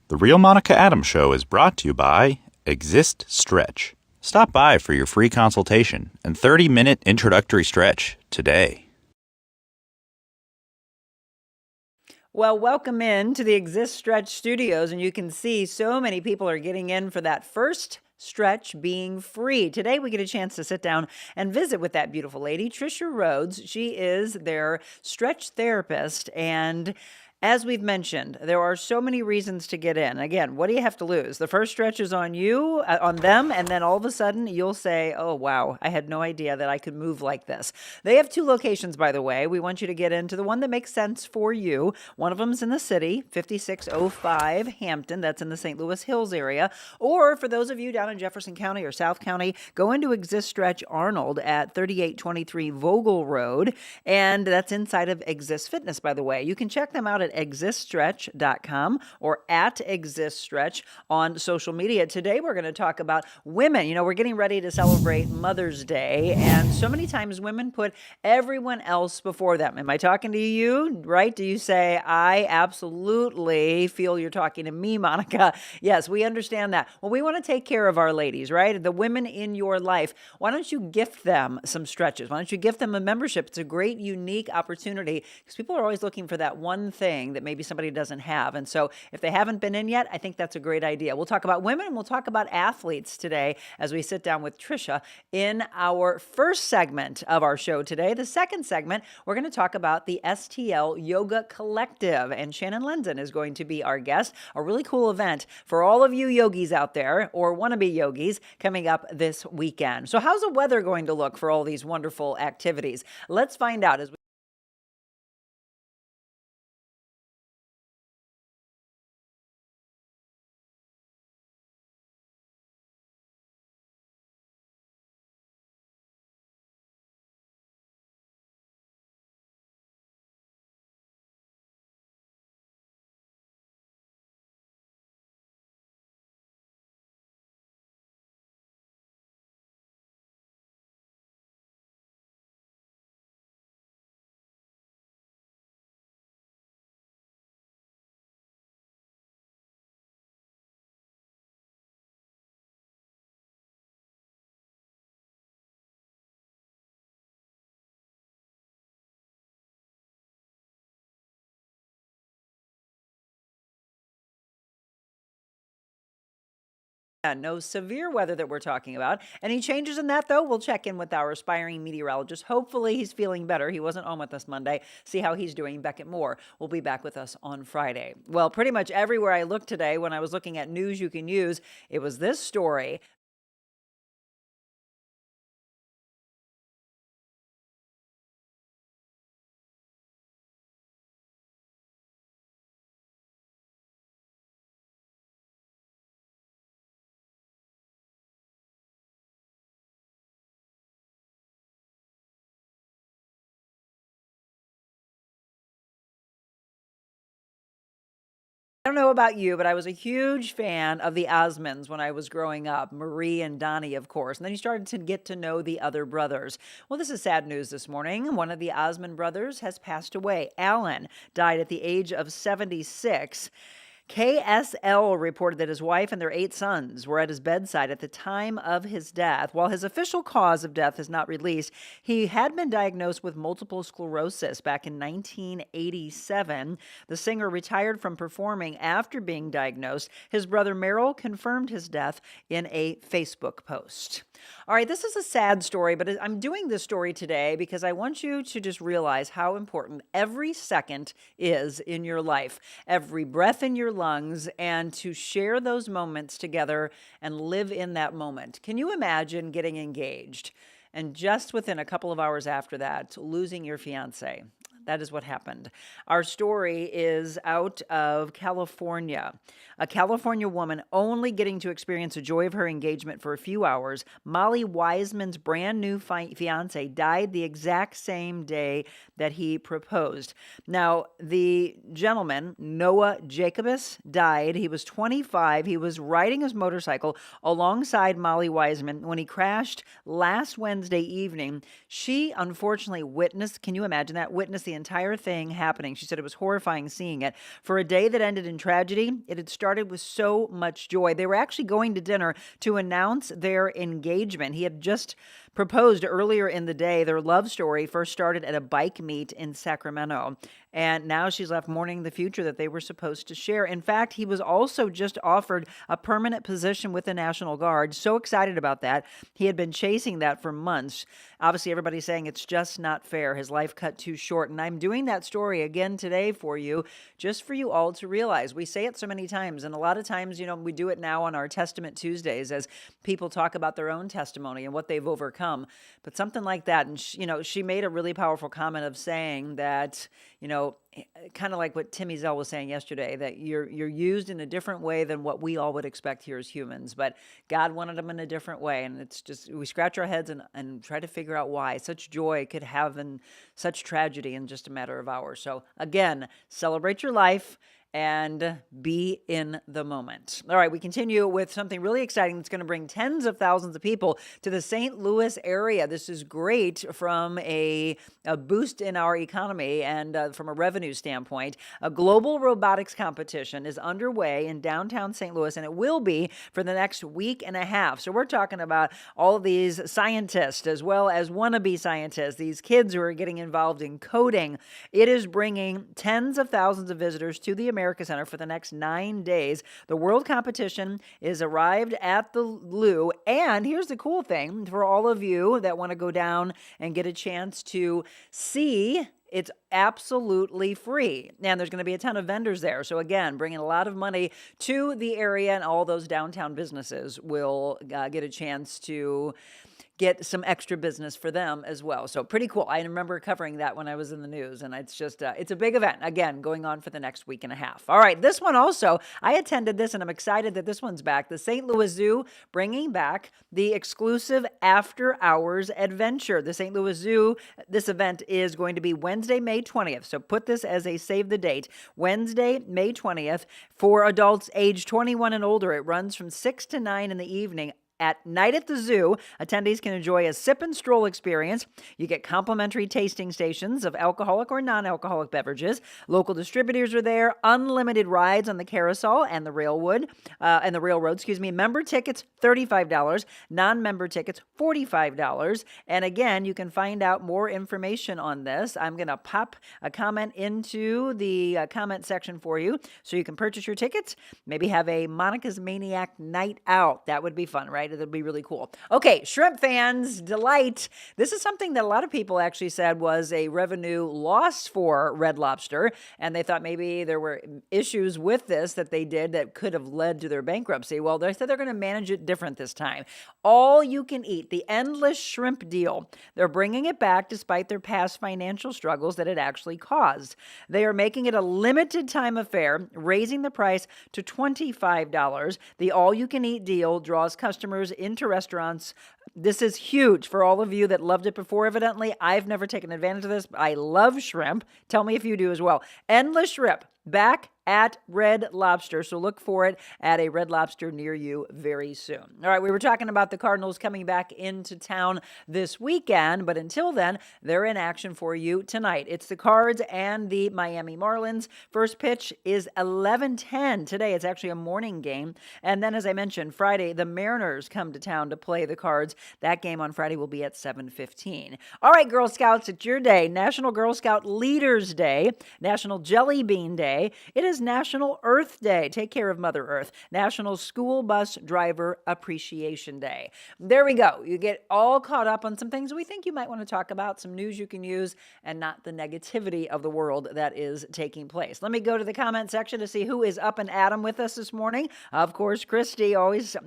The Real Monica Adams Show is brought to you by Exist Stretch. Stop by for your free consultation and 30-minute introductory stretch today. Well, welcome in to the Exist Stretch Studios, and you can see so many people are getting in for that first stretch being free. Today, we get a chance to sit down and visit with that beautiful lady, Trisha Rhodes. She is their stretch therapist, and as we've mentioned, there are so many reasons to get in. Again, what do you have to lose? The first stretch is on you, on them, and then all of a sudden you'll say, oh, wow, I had no idea that I could move like this. They have 2 locations, by the way. We want you to get into the one that makes sense for you. One of them is in the city, 5605 Hampton. That's in the St. Louis Hills area. Or for those of you down in Jefferson County or South County, go into Exist Stretch Arnold at 3823 Vogel Road. And that's inside of Exist Fitness, by the way. You can check them out at existstretch.com or at existstretch on social media. Today, we're going to talk about women. You know, we're getting ready to celebrate Mother's Day, and so many times women put everyone else before them. Am I talking to you, right? Do you say, I absolutely feel you're talking to me, Monica? Yes, we understand that. Well, we want to take care of our ladies, right? The women in your life. Why don't you gift them some stretches? Why don't you gift them a membership? It's a great, unique opportunity because people are always looking for that one thing that maybe somebody doesn't have. And so if they haven't been in yet, I think that's a great idea. We'll talk about women and we'll talk about athletes today as we sit down with Trisha in our first segment of our show today. The second segment, we're going to talk about the STL Yoga Collective, and Shannon Lenzen is going to be our guest. A really cool event for all of you yogis out there or wannabe yogis coming up this weekend. So how's the weather going to look for all these wonderful activities? Let's find out as we no severe weather that we're talking about. Any changes in that, though? We'll check in with our aspiring meteorologist. Hopefully, he's feeling better. He wasn't on with us Monday. See how he's doing. Beckett Moore will be back with us on Friday. Well, pretty much everywhere I looked today, when I was looking at news you can use, it was this story. I don't know about you, but I was a huge fan of the Osmonds when I was growing up. Marie and Donnie, of course. And then you started to get to know the other brothers. Well, this is sad news this morning. One of the Osmond brothers has passed away. Alan died at the age of 76. KSL reported that his wife and their 8 sons were at his bedside at the time of his death. While his official cause of death is not released, he had been diagnosed with multiple sclerosis back in 1987. The singer retired from performing after being diagnosed. His brother Merrill confirmed his death in a Facebook post. All right, this is a sad story, but I'm doing this story today because I want you to just realize how important every second is in your life, every breath in your lungs, and to share those moments together and live in that moment. Can you imagine getting engaged and just within a couple of hours after that, losing your fiance? That is what happened. Our story is out of California. A California woman only getting to experience the joy of her engagement for a few hours. Molly Wiseman's brand new fiance died the exact same day that he proposed. Now, the gentleman, Noah Jacobus, died. He was 25. He was riding his motorcycle alongside Molly Wiseman when he crashed last Wednesday evening. She unfortunately witnessed, can you imagine that? Witnessed the entire thing happening. She said it was horrifying seeing it. For a day that ended in tragedy, it had started with so much joy. They were actually going to dinner to announce their engagement. He had just proposed earlier in the day. Their love story first started at a bike meet in Sacramento. And now she's left mourning the future that they were supposed to share. In fact, he was also just offered a permanent position with the National Guard. So excited about that. He had been chasing that for months. Obviously, everybody's saying it's just not fair. His life cut too short. And I'm doing that story again today for you, just for you all to realize. We say it so many times. And a lot of times, we do it now on our Testament Tuesdays as people talk about their own testimony and what they've overcome. But something like that. And, she made a really powerful comment of saying that, kind of like what Timmy Zell was saying yesterday, that you're used in a different way than what we all would expect here as humans. But God wanted them in a different way. And it's just, we scratch our heads and try to figure out why such joy could have in such tragedy in just a matter of hours. So again, celebrate your life and be in the moment. All right, we continue with something really exciting that's going to bring tens of thousands of people to the St. Louis area. This is great from a boost in our economy and from a revenue standpoint. A global robotics competition is underway in downtown St. Louis, and it will be for the next week and a half. So we're talking about all of these scientists as well as wannabe scientists, these kids who are getting involved in coding. It is bringing tens of thousands of visitors to the America Center for the next 9 days. The world competition is arrived at the Lou. And here's the cool thing for all of you that want to go down and get a chance to see. It's absolutely free. And there's going to be a ton of vendors there. So again, bringing a lot of money to the area, and all those downtown businesses will get a chance to get some extra business for them as well. So pretty cool. I remember covering that when I was in the news, and it's just, it's a big event, again, going on for the next week and a half. All right, this one also, I attended this, and I'm excited that this one's back. The St. Louis Zoo bringing back the exclusive after hours adventure. The St. Louis Zoo, this event is going to be Wednesday, May 20th. So put this as a save the date. Wednesday, May 20th for adults age 21 and older. It runs from 6 to 9 in the evening. At night at the zoo, attendees can enjoy a sip and stroll experience. You get complimentary tasting stations of alcoholic or non-alcoholic beverages. Local distributors are there. Unlimited rides on the carousel and the railroad. Member tickets $35. Non-member tickets $45. And again, you can find out more information on this. I'm going to pop a comment into the comment section for you, so you can purchase your tickets. Maybe have a Monica's Maniac night out. That would be fun, right? It'll be really cool. Okay, shrimp fans, delight. This is something that a lot of people actually said was a revenue loss for Red Lobster, and they thought maybe there were issues with this that they did that could have led to their bankruptcy. Well, they said they're going to manage it different this time. All you can eat, the endless shrimp deal. They're bringing it back despite their past financial struggles that it actually caused. They are making it a limited time affair, raising the price to $25. The all-you-can-eat deal draws customers into restaurants. This is huge for all of you that loved it before, evidently. I've never taken advantage of this. I love shrimp. Tell me if you do as well. Endless shrimp back at Red Lobster. So look for it at a Red Lobster near you very soon. All right, we were talking about the Cardinals coming back into town this weekend, but until then, they're in action for you tonight. It's the Cards and the Miami Marlins. First pitch is 11:10 today. It's actually a morning game. And then, as I mentioned, Friday, the Mariners come to town to play the Cards. That game on Friday will be at 7:15. All right, Girl Scouts, it's your day. National Girl Scout Leaders Day, National Jelly Bean Day. It is National Earth Day. Take care of Mother Earth. National School Bus Driver Appreciation Day. There we go. You get all caught up on some things we think you might want to talk about, some news you can use, and not the negativity of the world that is taking place. Let me go to the comment section to see who is up and at 'em with us this morning. Of course, Christy, always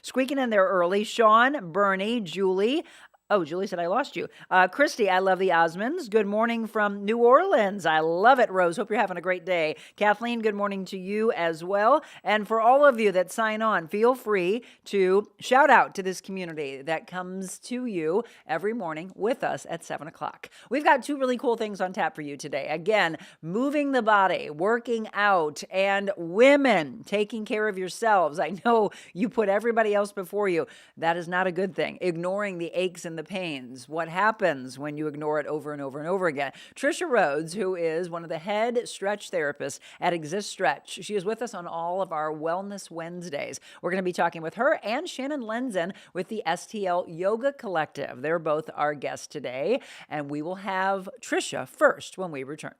squeaking in there early. Sean, Bernie, Julie. Oh, Julie said I lost you. Christy, I love the Osmonds. Good morning from New Orleans. I love it, Rose. Hope you're having a great day. Kathleen, good morning to you as well. And for all of you that sign on, feel free to shout out to this community that comes to you every morning with us at 7 o'clock. We've got two really cool things on tap for you today. Again, moving the body, working out, and women taking care of yourselves. I know you put everybody else before you. That is not a good thing. Ignoring the aches and the pains? What happens when you ignore it over and over and over again? Trisha Rhodes, who is one of the head stretch therapists at Exist Stretch, she is with us on all of our Wellness Wednesdays. We're going to be talking with her and Shannon Lenzen with the STL Yoga Collective. They're both our guests today, and we will have Trisha first when we return.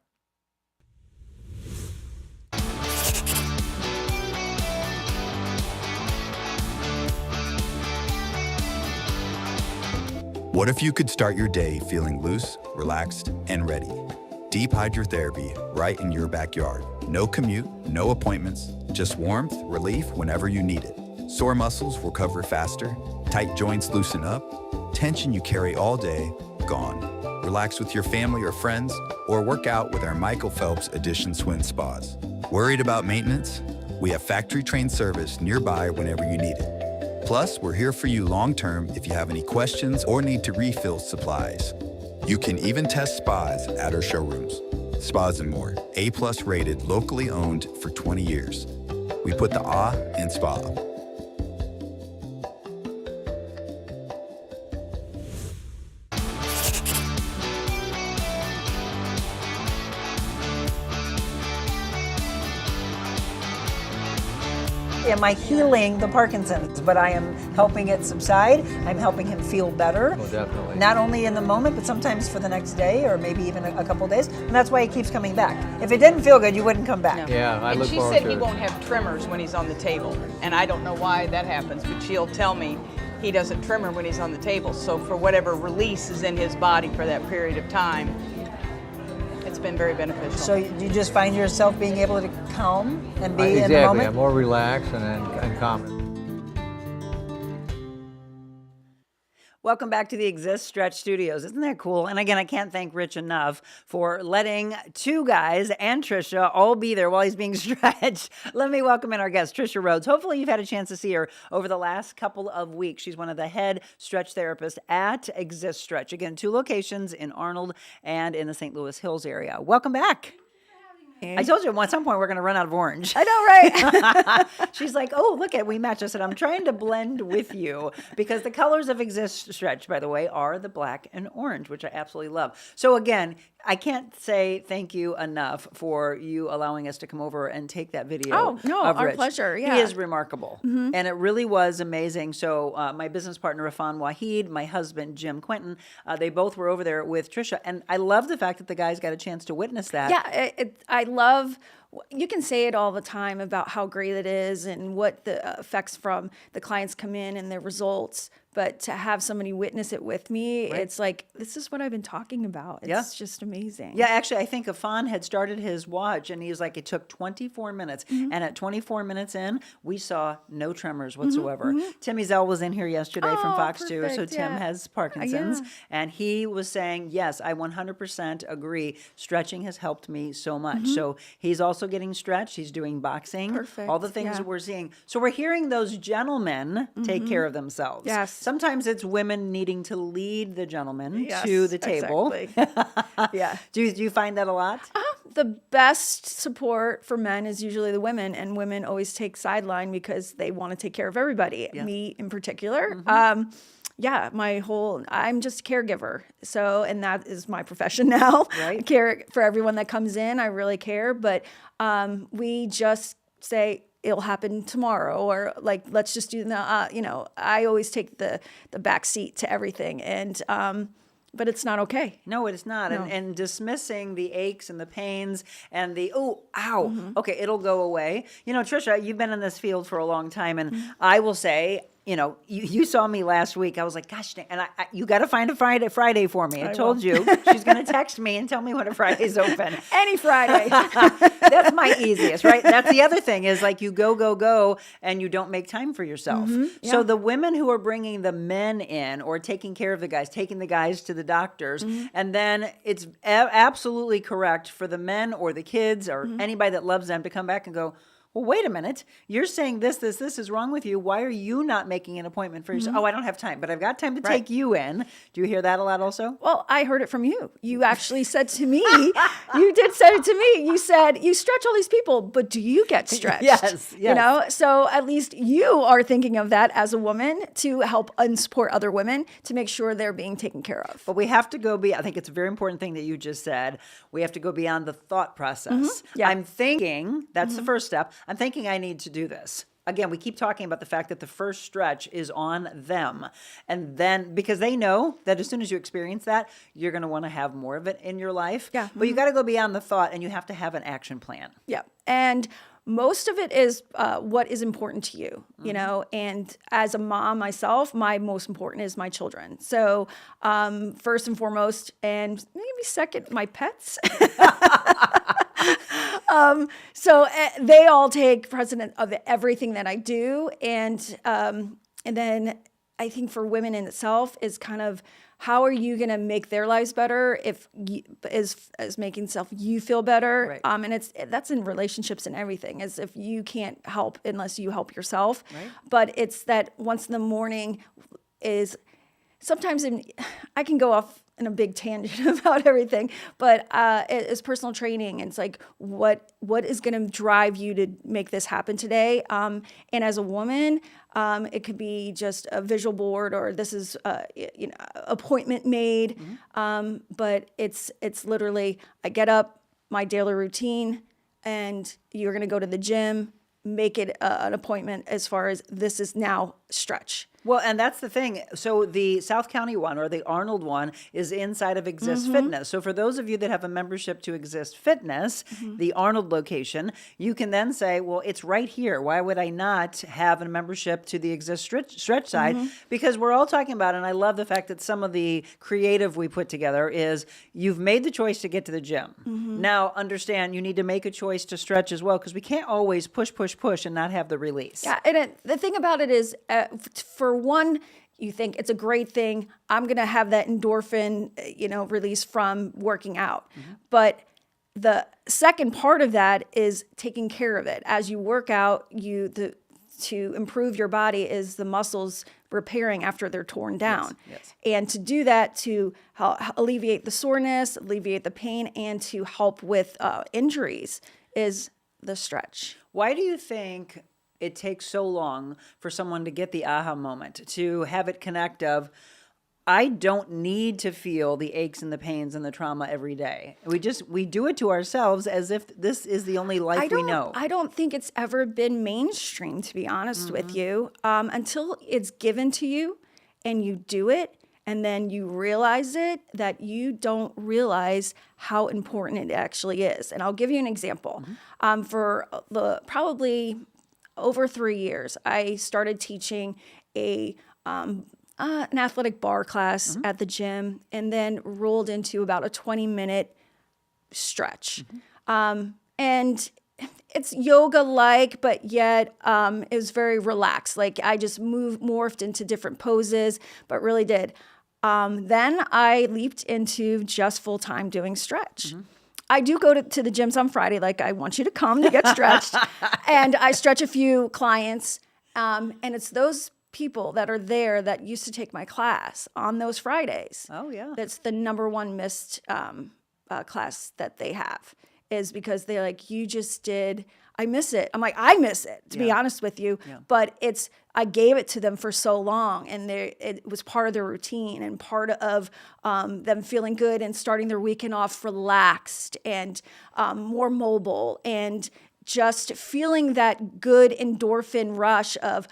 What if you could start your day feeling loose, relaxed, and ready? Deep hydrotherapy right in your backyard. No commute, no appointments, just warmth, relief whenever you need it. Sore muscles recover faster, tight joints loosen up, tension you carry all day, gone. Relax with your family or friends, or work out with our Michael Phelps Edition Swim Spas. Worried about maintenance? We have factory-trained service nearby whenever you need it. Plus, we're here for you long-term if you have any questions or need to refill supplies. You can even test spas at our showrooms. Spas and More, A+ rated, locally owned for 20 years. We put the ah in spa. Am I healing the Parkinson's? But I am helping it subside. I'm helping him feel better. Oh, definitely. Not only in the moment, but sometimes for the next day or maybe even a couple days. And that's why he keeps coming back. If it didn't feel good, you wouldn't come back. Yeah, I And look she forward said to he it. won't have tremors when he's on the table. And I don't know why that happens, but she'll tell me he doesn't tremor when he's on the table. So for whatever release is in his body for that period of time, it's been very beneficial. So you just find yourself being able to calm and be in the Exactly, moment? I'm more relaxed and calm. Welcome back to the Exist Stretch Studios. Isn't that cool? And again, I can't thank Rich enough for letting two guys and Trisha all be there while he's being stretched. Let me welcome in our guest, Trisha Rhodes. Hopefully you've had a chance to see her over the last couple of weeks. She's one of the head stretch therapists at Exist Stretch. Again, 2 locations in Arnold and in the St. Louis Hills area. Welcome back. I told you at some point we're going to run out of orange. I know, right? She's like, oh, look at, we match. I said, I'm trying to blend with you because the colors of Exist Stretch, by the way, are the black and orange, which I absolutely love. So again, I can't say thank you enough for you allowing us to come over and take that video. Oh, no, of our Rich. pleasure, He yeah. is remarkable. And it really was amazing. So my business partner, Irfan Wahid, my husband, Jim Quentin, they both were over there with Trisha. And I love the fact that the guys got a chance to witness that. Yeah, I love, you can say it all the time about how great it is and what the effects from the clients come in and their results. But to have somebody witness it with me, it's like, this is what I've been talking about. It's just amazing. Yeah, actually, I think Afan had started his watch, and he was like, it took 24 minutes. And at 24 minutes in, we saw no tremors whatsoever. Tim Ezel was in here yesterday from Oh, Fox 2, so perfect, Tim yeah. has Parkinson's. Yeah. And he was saying, yes, I 100% agree. Stretching has helped me so much. So he's also getting stretched. He's doing boxing. Perfect, All the things yeah. that we're seeing. So we're hearing those gentlemen take care of themselves. Yes. Sometimes it's women needing to lead the gentleman Yes, to the table. exactly. Yeah. Do you find that a lot? The best support for men is usually the women, and women always take sideline because they want to take care of everybody, me in particular. I'm just a caregiver. So, and that is my profession now. Right. I care for everyone that comes in. I really care, but we just say, it'll happen tomorrow, or like, let's just do the, I always take the back seat to everything. And, but it's not okay. No, it is not. No. And dismissing the aches and the pains and the, oh, ow, okay, it'll go away. You know, Trisha, you've been in this field for a long time, and I will say, you know, you saw me last week. I was like, gosh, dang, and you got to find a Friday for me. I told you. She's going to text me and tell me when a Friday's open. Any Friday. That's my easiest, right? That's the other thing is like you go, and you don't make time for yourself. So the women who are bringing the men in or taking care of the guys, taking the guys to the doctors, and then it's absolutely correct for the men or the kids or anybody that loves them to come back and go, well, wait a minute. You're saying this is wrong with you. Why are you not making an appointment for yourself? Oh, I don't have time, but I've got time to take you in. Do you hear that a lot also? Well, I heard it from you. You actually said to me, you did say it to me. You said, you stretch all these people, but do you get stretched? Yes. You know, so at least you are thinking of that as a woman to help and support other women to make sure they're being taken care of. But we have to go I think it's a very important thing that you just said. We have to go beyond the thought process. Yeah. I'm thinking, that's the first step. I'm thinking I need to do this. Again, we keep talking about the fact that the first stretch is on them. And then, because they know that as soon as you experience that, you're going to want to have more of it in your life. Yeah. But you got to go beyond the thought, and you have to have an action plan. Yeah. And most of it is what is important to you, you know, and as a mom myself, my most important is my children. So first and foremost, and maybe second, my pets. So they all take precedent of everything that I do. And then I think for women in itself is kind of, how are you going to make their lives better if you, as making you feel better? Right. And that's in relationships and everything, as if you can't help unless you help yourself. Right. But it's that once in the morning is sometimes I can go off in a big tangent about everything, but it's personal training. It's like, what is going to drive you to make this happen today? And as a woman, it could be just a visual board, or this is, appointment made. But it's literally, I get up, my daily routine, and you're going to go to the gym, make it an appointment as far as this is now stretch. Well, and that's the thing. So the South County one, or the Arnold one, is inside of Exist Fitness. So for those of you that have a membership to Exist Fitness, the Arnold location, you can then say, well, it's right here. Why would I not have a membership to the Exist Stretch side? Because we're all talking about, and I love the fact that some of the creative we put together is, you've made the choice to get to the gym. Now, understand, you need to make a choice to stretch as well, because we can't always push and not have the release. Yeah, and the thing about it is, for one, you think it's a great thing. I'm going to have that endorphin, release from working out. But the second part of that is taking care of it. As you work out, to improve your body is the muscles repairing after they're torn down. Yes. And to do that, to alleviate the soreness, alleviate the pain, and to help with injuries is the stretch. Why do you think it takes so long for someone to get the aha moment, to have it connect of, I don't need to feel the aches and the pains and the trauma every day. We do it to ourselves as if this is the only life we know. I don't think it's ever been mainstream, to be honest with you, until it's given to you and you do it, and then you realize it, that you don't realize how important it actually is. And I'll give you an example. For probably over 3 years, I started teaching an athletic bar class at the gym, and then rolled into about a 20-minute stretch. And it's yoga-like, but yet it was very relaxed. Like, I just morphed into different poses, but really did. Then I leaped into just full-time doing stretch. I do go to the gyms on Friday, like I want you to come to get stretched. And I stretch a few clients. And it's those people that are there that used to take my class on those Fridays. Oh, yeah. That's the number one missed class that they have, is because they're like, you just did, I miss it. I'm like, I miss it, to be honest with you. But I gave it to them for so long, and it was part of their routine and part of them feeling good and starting their weekend off relaxed and more mobile, and just feeling that good endorphin rush of,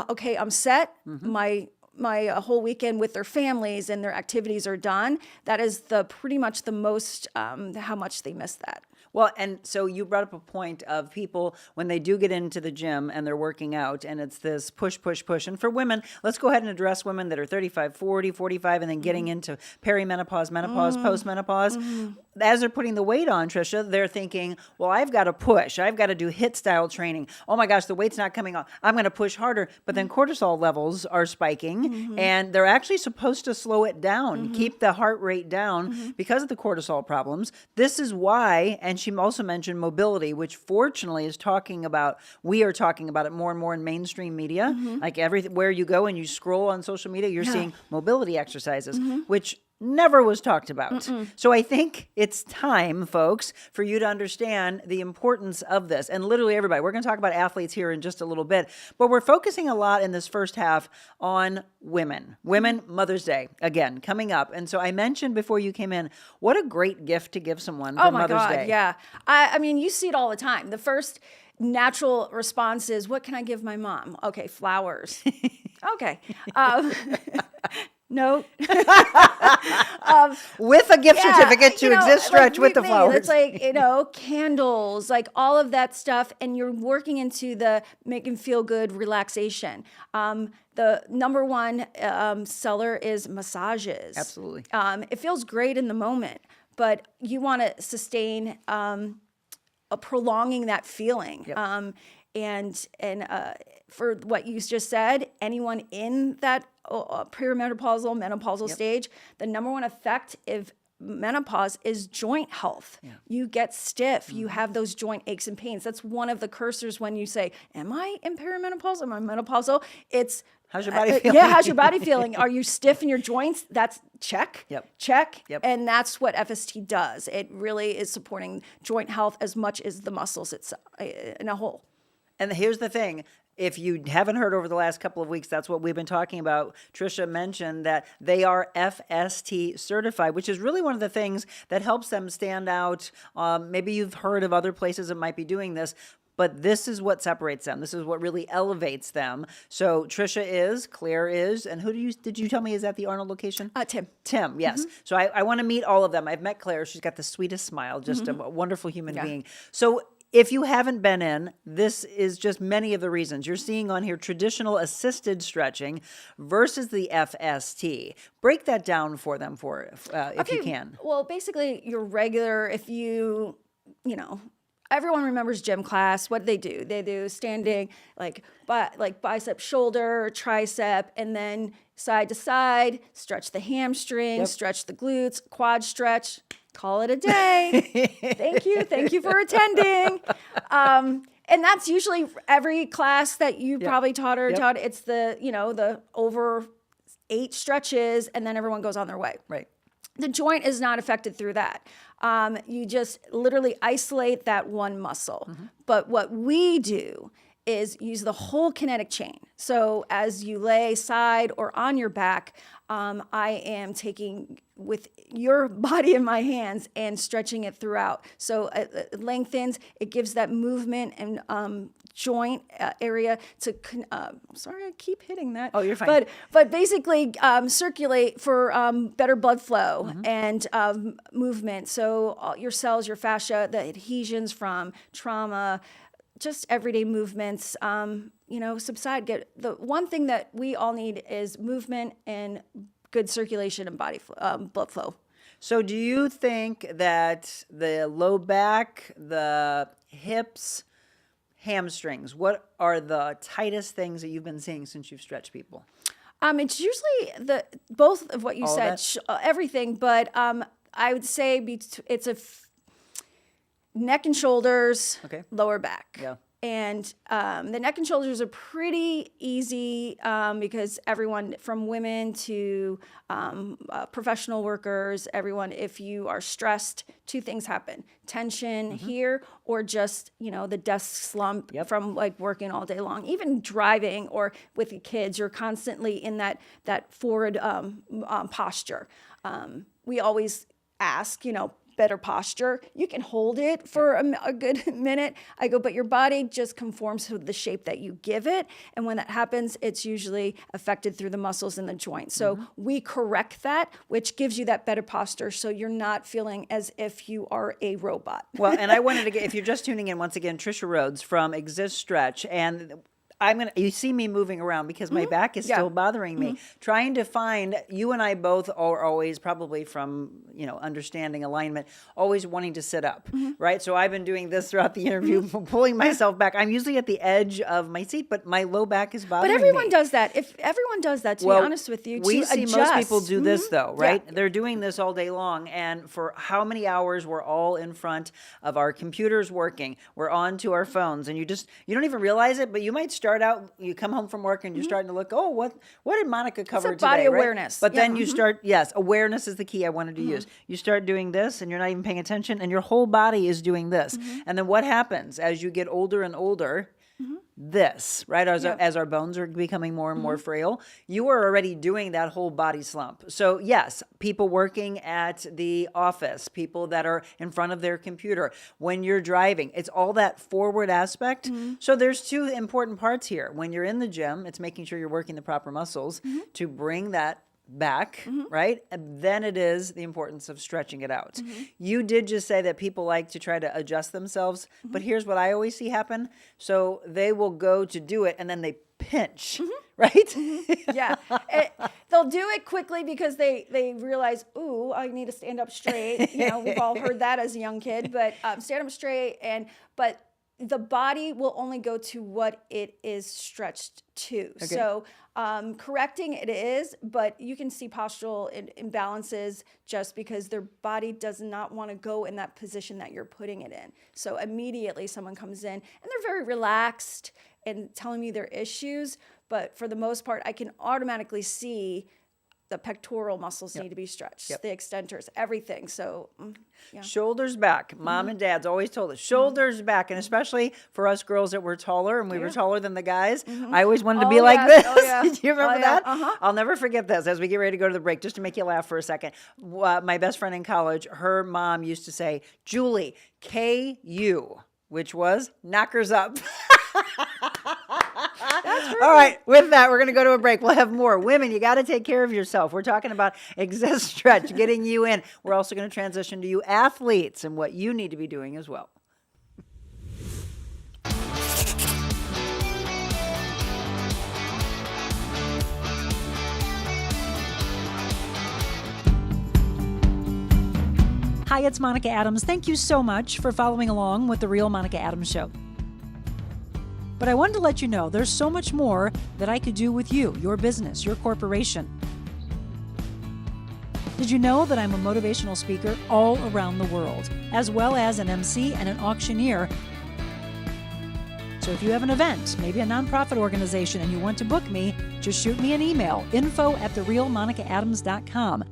okay, I'm set. My whole weekend with their families and their activities are done. That is pretty much the most how much they miss that. Well, and so you brought up a point of people when they do get into the gym and they're working out, and it's this push. And for women, let's go ahead and address women that are 35, 40, 45, and then getting into perimenopause, menopause, postmenopause. as they're putting the weight on, Trisha, they're thinking, well, I've got to push. I've got to do HIIT style training. Oh my gosh, the weight's not coming off. I'm going to push harder. But then cortisol levels are spiking, and they're actually supposed to slow it down, keep the heart rate down because of the cortisol problems. This is why, and she also mentioned mobility, which fortunately we are talking about it more and more in mainstream media. Like everywhere you go and you scroll on social media, you're seeing mobility exercises, which never was talked about. So I think it's time, folks, for you to understand the importance of this. And literally everybody, we're going to talk about athletes here in just a little bit, but we're focusing a lot in this first half on women. Mother's Day, again, coming up. And so I mentioned before you came in, what a great gift to give someone for Mother's Day. Yeah. I mean, you see it all the time. The first natural response is, what can I give my mom? Okay, flowers. Okay. No. With a gift certificate to Exist Stretch with the flowers. It's like, candles, like all of that stuff. And you're working into the making feel good relaxation. The number one seller is massages. Absolutely. It feels great in the moment, but you want to sustain prolonging that feeling. Yep. And for what you just said, anyone in that perimenopausal, menopausal stage, the number one effect of menopause is joint health. Yeah. You get stiff. You have those joint aches and pains. That's one of the cursors when you say, am I in perimenopause? Am I menopausal? It's how's your body feeling? Yeah, how's your body feeling? Are you stiff in your joints? That's check. Yep. Check. Yep. And that's what FST does. It really is supporting joint health as much as the muscles itself in a whole. And here's the thing. If you haven't heard over the last couple of weeks, that's what we've been talking about. Trisha mentioned that they are FST certified, which is really one of the things that helps them stand out. Maybe you've heard of other places that might be doing this, but this is what separates them. This is what really elevates them. So Trisha is, Claire is, and who did you tell me is at the Arnold location? Tim. Tim, yes. So I want to meet all of them. I've met Claire. She's got the sweetest smile, just a wonderful human being. So if you haven't been in, this is just many of the reasons. You're seeing on here traditional assisted stretching versus the FST. Break that down for them if you can. Well, basically, your regular, everyone remembers gym class. What do? They do standing, like bicep, shoulder, tricep, and then side to side, stretch the hamstring, stretch the glutes, quad stretch. Call it a day. Thank you for attending. And that's usually every class that you probably taught. It's the over 8 stretches, and then everyone goes on their way. Right. The joint is not affected through that. You just literally isolate that one muscle. But what we do is use the whole kinetic chain. So as you lay side or on your back, I am taking with your body in my hands and stretching it throughout. So it lengthens, it gives that movement and joint area to, sorry, I keep hitting that. Oh, you're fine. But basically circulate for better blood flow and movement. So all your cells, your fascia, the adhesions from trauma, just everyday movements, subside. The one thing that we all need is movement and good circulation and body blood flow. So do you think that the low back, the hips, hamstrings, what are the tightest things that you've been seeing since you've stretched people? It's usually both of what you said, everything, but I would say it's neck and shoulders, lower back. Yeah. And the neck and shoulders are pretty easy because everyone from women to professional workers, everyone, if you are stressed, 2 things happen. Tension here or just, the desk slump from working all day long. Even driving or with your kids, you're constantly in that forward posture. We always ask, better posture. You can hold it for a good minute. I go, but your body just conforms to the shape that you give it. And when that happens, it's usually affected through the muscles in the joint. So we correct that, which gives you that better posture. So you're not feeling as if you are a robot. Well, and I wanted to if you're just tuning in once again, Trisha Rhodes from Exist Stretch. And you see me moving around because my back is still bothering me. Trying to find, you and I both are always, probably from, understanding alignment, always wanting to sit up, right? So I've been doing this throughout the interview, pulling myself back. I'm usually at the edge of my seat, but my low back is bothering me. But everyone does that. If everyone does that, to be honest with you, we see most people do this though, right? Yeah. They're doing this all day long, and for how many hours we're all in front of our computers working, we're on to our phones, and you don't even realize it, but you might start out, you come home from work and you're starting to look, oh, what did Monica cover today? Body right? awareness. But then you start, yes, awareness is the key I wanted to use. You start doing this and you're not even paying attention, and your whole body is doing this. And then what happens as you get older and older? This, right? As our bones are becoming more and more frail, you are already doing that whole body slump. So yes, people working at the office, people that are in front of their computer, when you're driving, it's all that forward aspect. So there's two important parts here. When you're in the gym, it's making sure you're working the proper muscles to bring that back, right? And then it is the importance of stretching it out. You did just say that people like to try to adjust themselves, but here's what I always see happen. So they will go to do it and then they pinch, right? Yeah. They'll do it quickly because they realize, ooh, I need to stand up straight. We've all heard that as a young kid, but stand up straight. But the body will only go to what it is stretched to. Okay. So correcting it is, but you can see postural imbalances just because their body does not want to go in that position that you're putting it in. So immediately someone comes in and they're very relaxed and telling me their issues, but for the most part, I can automatically see the pectoral muscles need to be stretched, the extentors, everything. So, shoulders back. Mom and dad's always told us shoulders back, and especially for us girls that were taller and we were taller than the guys. I always wanted to be like this. Do you remember that? I'll never forget this as we get ready to go to the break, just to make you laugh for a second. My best friend in college, her mom used to say, Julie, KU, which was knockers up. All right, with that, we're going to go to a break. We'll have more. Women, you got to take care of yourself. We're talking about Exist Stretch, getting you in. We're also going to transition to you athletes and what you need to be doing as well. Hi, it's Monica Adams. Thank you so much for following along with The Real Monica Adams Show. But I wanted to let you know there's so much more that I could do with you, your business, your corporation. Did you know that I'm a motivational speaker all around the world, as well as an MC and an auctioneer? So if you have an event, maybe a nonprofit organization, and you want to book me, just shoot me an email, info@therealmonicaadams.com.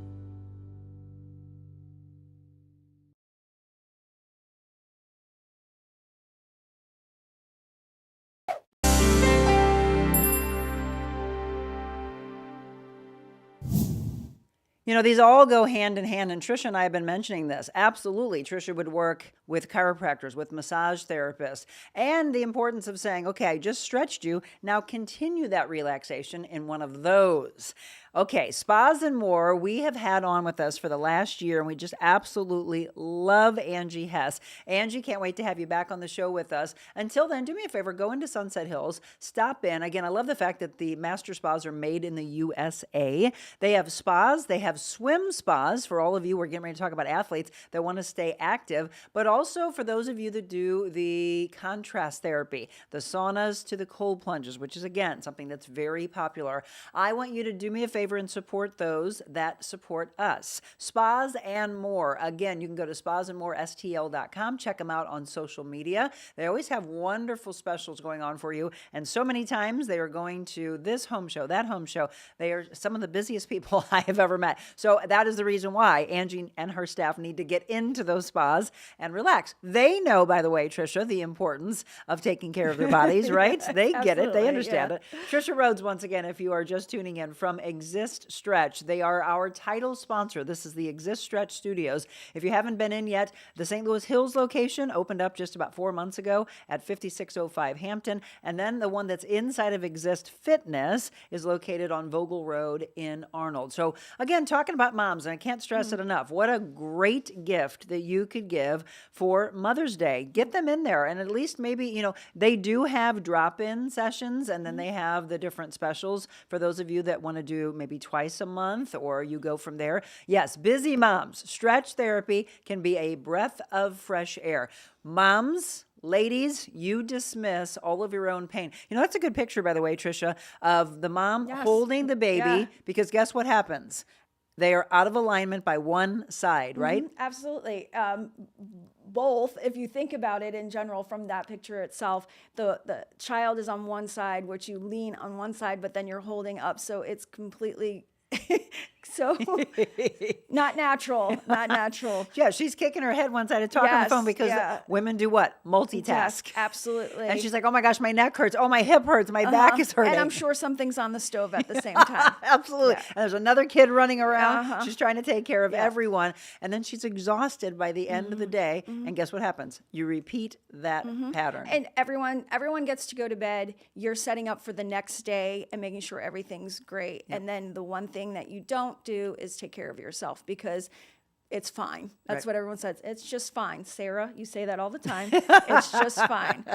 These all go hand in hand, and Trisha and I have been mentioning this. Absolutely, Trisha would work with chiropractors, with massage therapists, and the importance of saying, okay, I just stretched you, now continue that relaxation in one of those. Okay, Spas and More, we have had on with us for the last year, and we just absolutely love Angie Hess. Angie, can't wait to have you back on the show with us. Until then, do me a favor, go into Sunset Hills, stop in. Again, I love the fact that the master spas are made in the USA. They have spas, they have swim spas for all of you. We're getting ready to talk about athletes that want to stay active, but also for those of you that do the contrast therapy, the saunas to the cold plunges, which is, again, something that's very popular. I want you to do me a favor and support those that support us. Spas and More. Again, you can go to spasandmorestl.com. Check them out on social media. They always have wonderful specials going on for you. And so many times they are going to this home show, that home show. They are some of the busiest people I have ever met. So that is the reason why Angie and her staff need to get into those spas and relax. They know, by the way, Trisha, the importance of taking care of their bodies, right? They get it. They understand it. Trisha Rhodes, once again, if you are just tuning in from Exist Exist Stretch. They are our title sponsor. This is the Exist Stretch Studios. If you haven't been in yet, the St. Louis Hills location opened up just about 4 months ago at 5605 Hampton. And then the one that's inside of Exist Fitness is located on Vogel Road in Arnold. So again, talking about moms, and I can't stress it enough, what a great gift that you could give for Mother's Day. Get them in there, and at least maybe, they do have drop-in sessions, and then they have the different specials for those of you that want to do maybe twice a month, or you go from there. Yes, busy moms, stretch therapy can be a breath of fresh air. Moms, ladies, you dismiss all of your own pain. That's a good picture, by the way, Tricia, of the mom holding the baby, because guess what happens? They are out of alignment by one side, right? Absolutely. Both, if you think about it in general from that picture itself, the child is on one side, which you lean on one side, but then you're holding up. So it's completely so not natural. Yeah, she's kicking her head one side and talking on the phone because women do what? Multitask. Absolutely. And she's like, oh my gosh, my neck hurts. Oh, my hip hurts. My back is hurting. And I'm sure something's on the stove at the same time. Absolutely. Yeah. And there's another kid running around. She's trying to take care of everyone. And then she's exhausted by the end of the day. And guess what happens? You repeat that pattern. And everyone gets to go to bed. You're setting up for the next day and making sure everything's great. Yep. And then the one thing that you don't do is take care of yourself, because it's fine. That's what everyone says. It's just fine. Sarah, you say that all the time. It's just fine.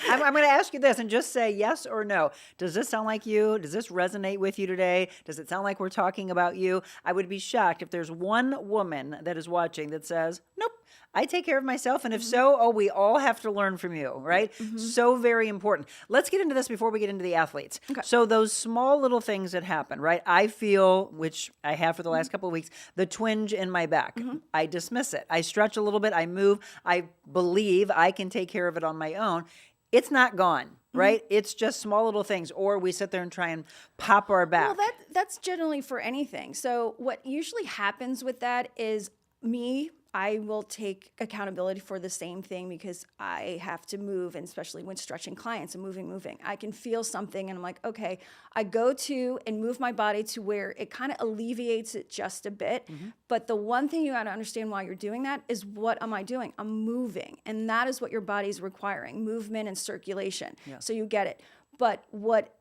I'm going to ask you this and just say yes or no. Does this sound like you? Does this resonate with you today? Does it sound like we're talking about you? I would be shocked if there's one woman that is watching that says, nope, I take care of myself. And if so, we all have to learn from you, right? So very important. Let's get into this before we get into the athletes. Okay. So those small little things that happen, right? I feel, which I have for the last couple of weeks, the twinge in my back. I dismiss it. I stretch a little bit. I move. I believe I can take care of it on my own. It's not gone. Right? It's just small little things, or we sit there and try and pop our back. Well, that's generally for anything. So what usually happens with that is I will take accountability for the same thing, because I have to move, and especially when stretching clients and moving. I can feel something and I'm like, okay, I go to and move my body to where it kind of alleviates it just a bit. But the one thing you got to understand while you're doing that is, what am I doing? I'm moving. And that is what your body's requiring, movement and circulation. Yeah. So you get it. But what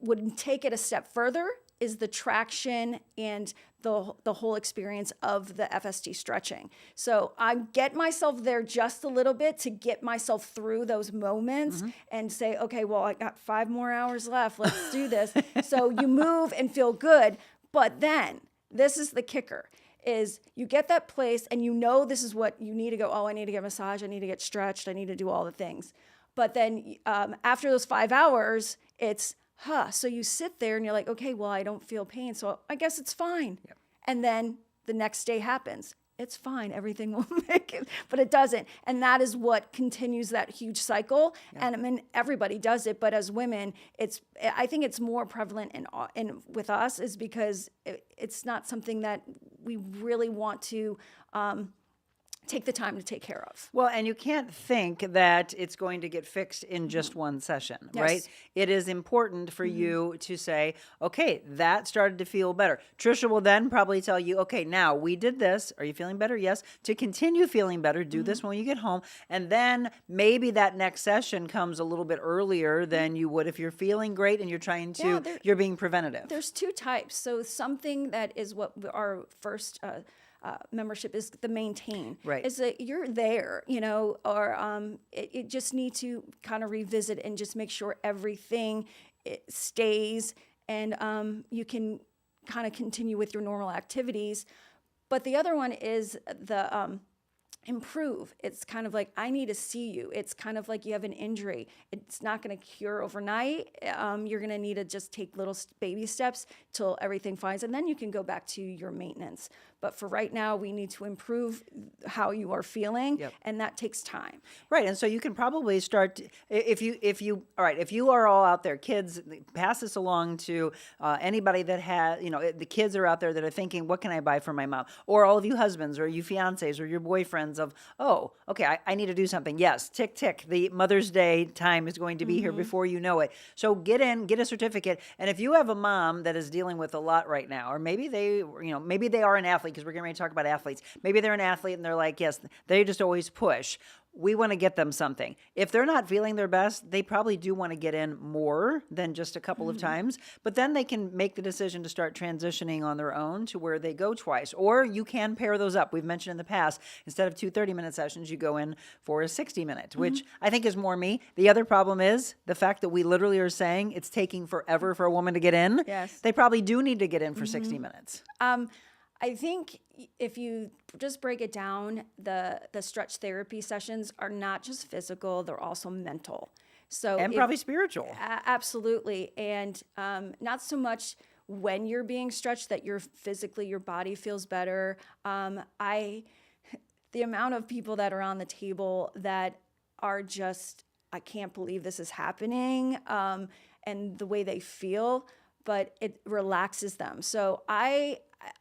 would take it a step further is the traction and the whole experience of the FST stretching. So I get myself there just a little bit to get myself through those moments and say, okay, well, I got 5 more hours left. Let's do this. So you move and feel good. But then this is the kicker, is you get that place and this is what you need to go, I need to get a massage. I need to get stretched. I need to do all the things. But then after those 5 hours, it's, so you sit there and you're like, okay, well, I don't feel pain, so I guess it's fine. Yep. And then the next day happens. It's fine. Everything will make it, but it doesn't. And that is what continues that huge cycle. Yep. And I mean, everybody does it, but as women, I think it's more prevalent in with us, is because it's not something that we really want to take the time to take care of. Well, and you can't think that it's going to get fixed in just one session, right? It is important for you to say, okay, that started to feel better. Trisha will then probably tell you, okay, now we did this. Are you feeling better? Yes. To continue feeling better, do this when you get home. And then maybe that next session comes a little bit earlier than you would if you're feeling great and you're trying to, you're being preventative. There's 2 types. So something that is what our first membership is, the maintain. Right. Is that you're there, or it just need to kind of revisit and just make sure everything stays, and you can kind of continue with your normal activities. But the other one is the improve. It's kind of like, I need to see you. It's kind of like you have an injury. It's not going to cure overnight. You're going to need to just take little baby steps till everything finds, and then you can go back to your maintenance. But for right now, we need to improve how you are feeling, and that takes time. Right, and so you can probably start if you are all out there, kids, pass this along to anybody that has, the kids are out there that are thinking, what can I buy for my mom? Or all of you husbands, or you fiancés, or your boyfriends of, oh, okay, I need to do something. Yes, tick, tick. The Mother's Day time is going to be here before you know it. So get a certificate, and if you have a mom that is dealing with a lot right now, or maybe they are an athlete, because we're getting ready to talk about athletes. Maybe they're an athlete and they're like, yes, they just always push. We want to get them something. If they're not feeling their best, they probably do want to get in more than just a couple of times, but then they can make the decision to start transitioning on their own to where they go twice. Or you can pair those up. We've mentioned in the past, instead of 2 30-minute sessions, you go in for a 60-minute, which I think is more me. The other problem is the fact that we literally are saying it's taking forever for a woman to get in. Yes. They probably do need to get in for 60 minutes. I think if you just break it down, the stretch therapy sessions are not just physical, they're also mental. So And probably spiritual. Absolutely. And not so much when you're being stretched that your body feels better. The amount of people that are on the table that are just, I can't believe this is happening, and the way they feel, but it relaxes them. So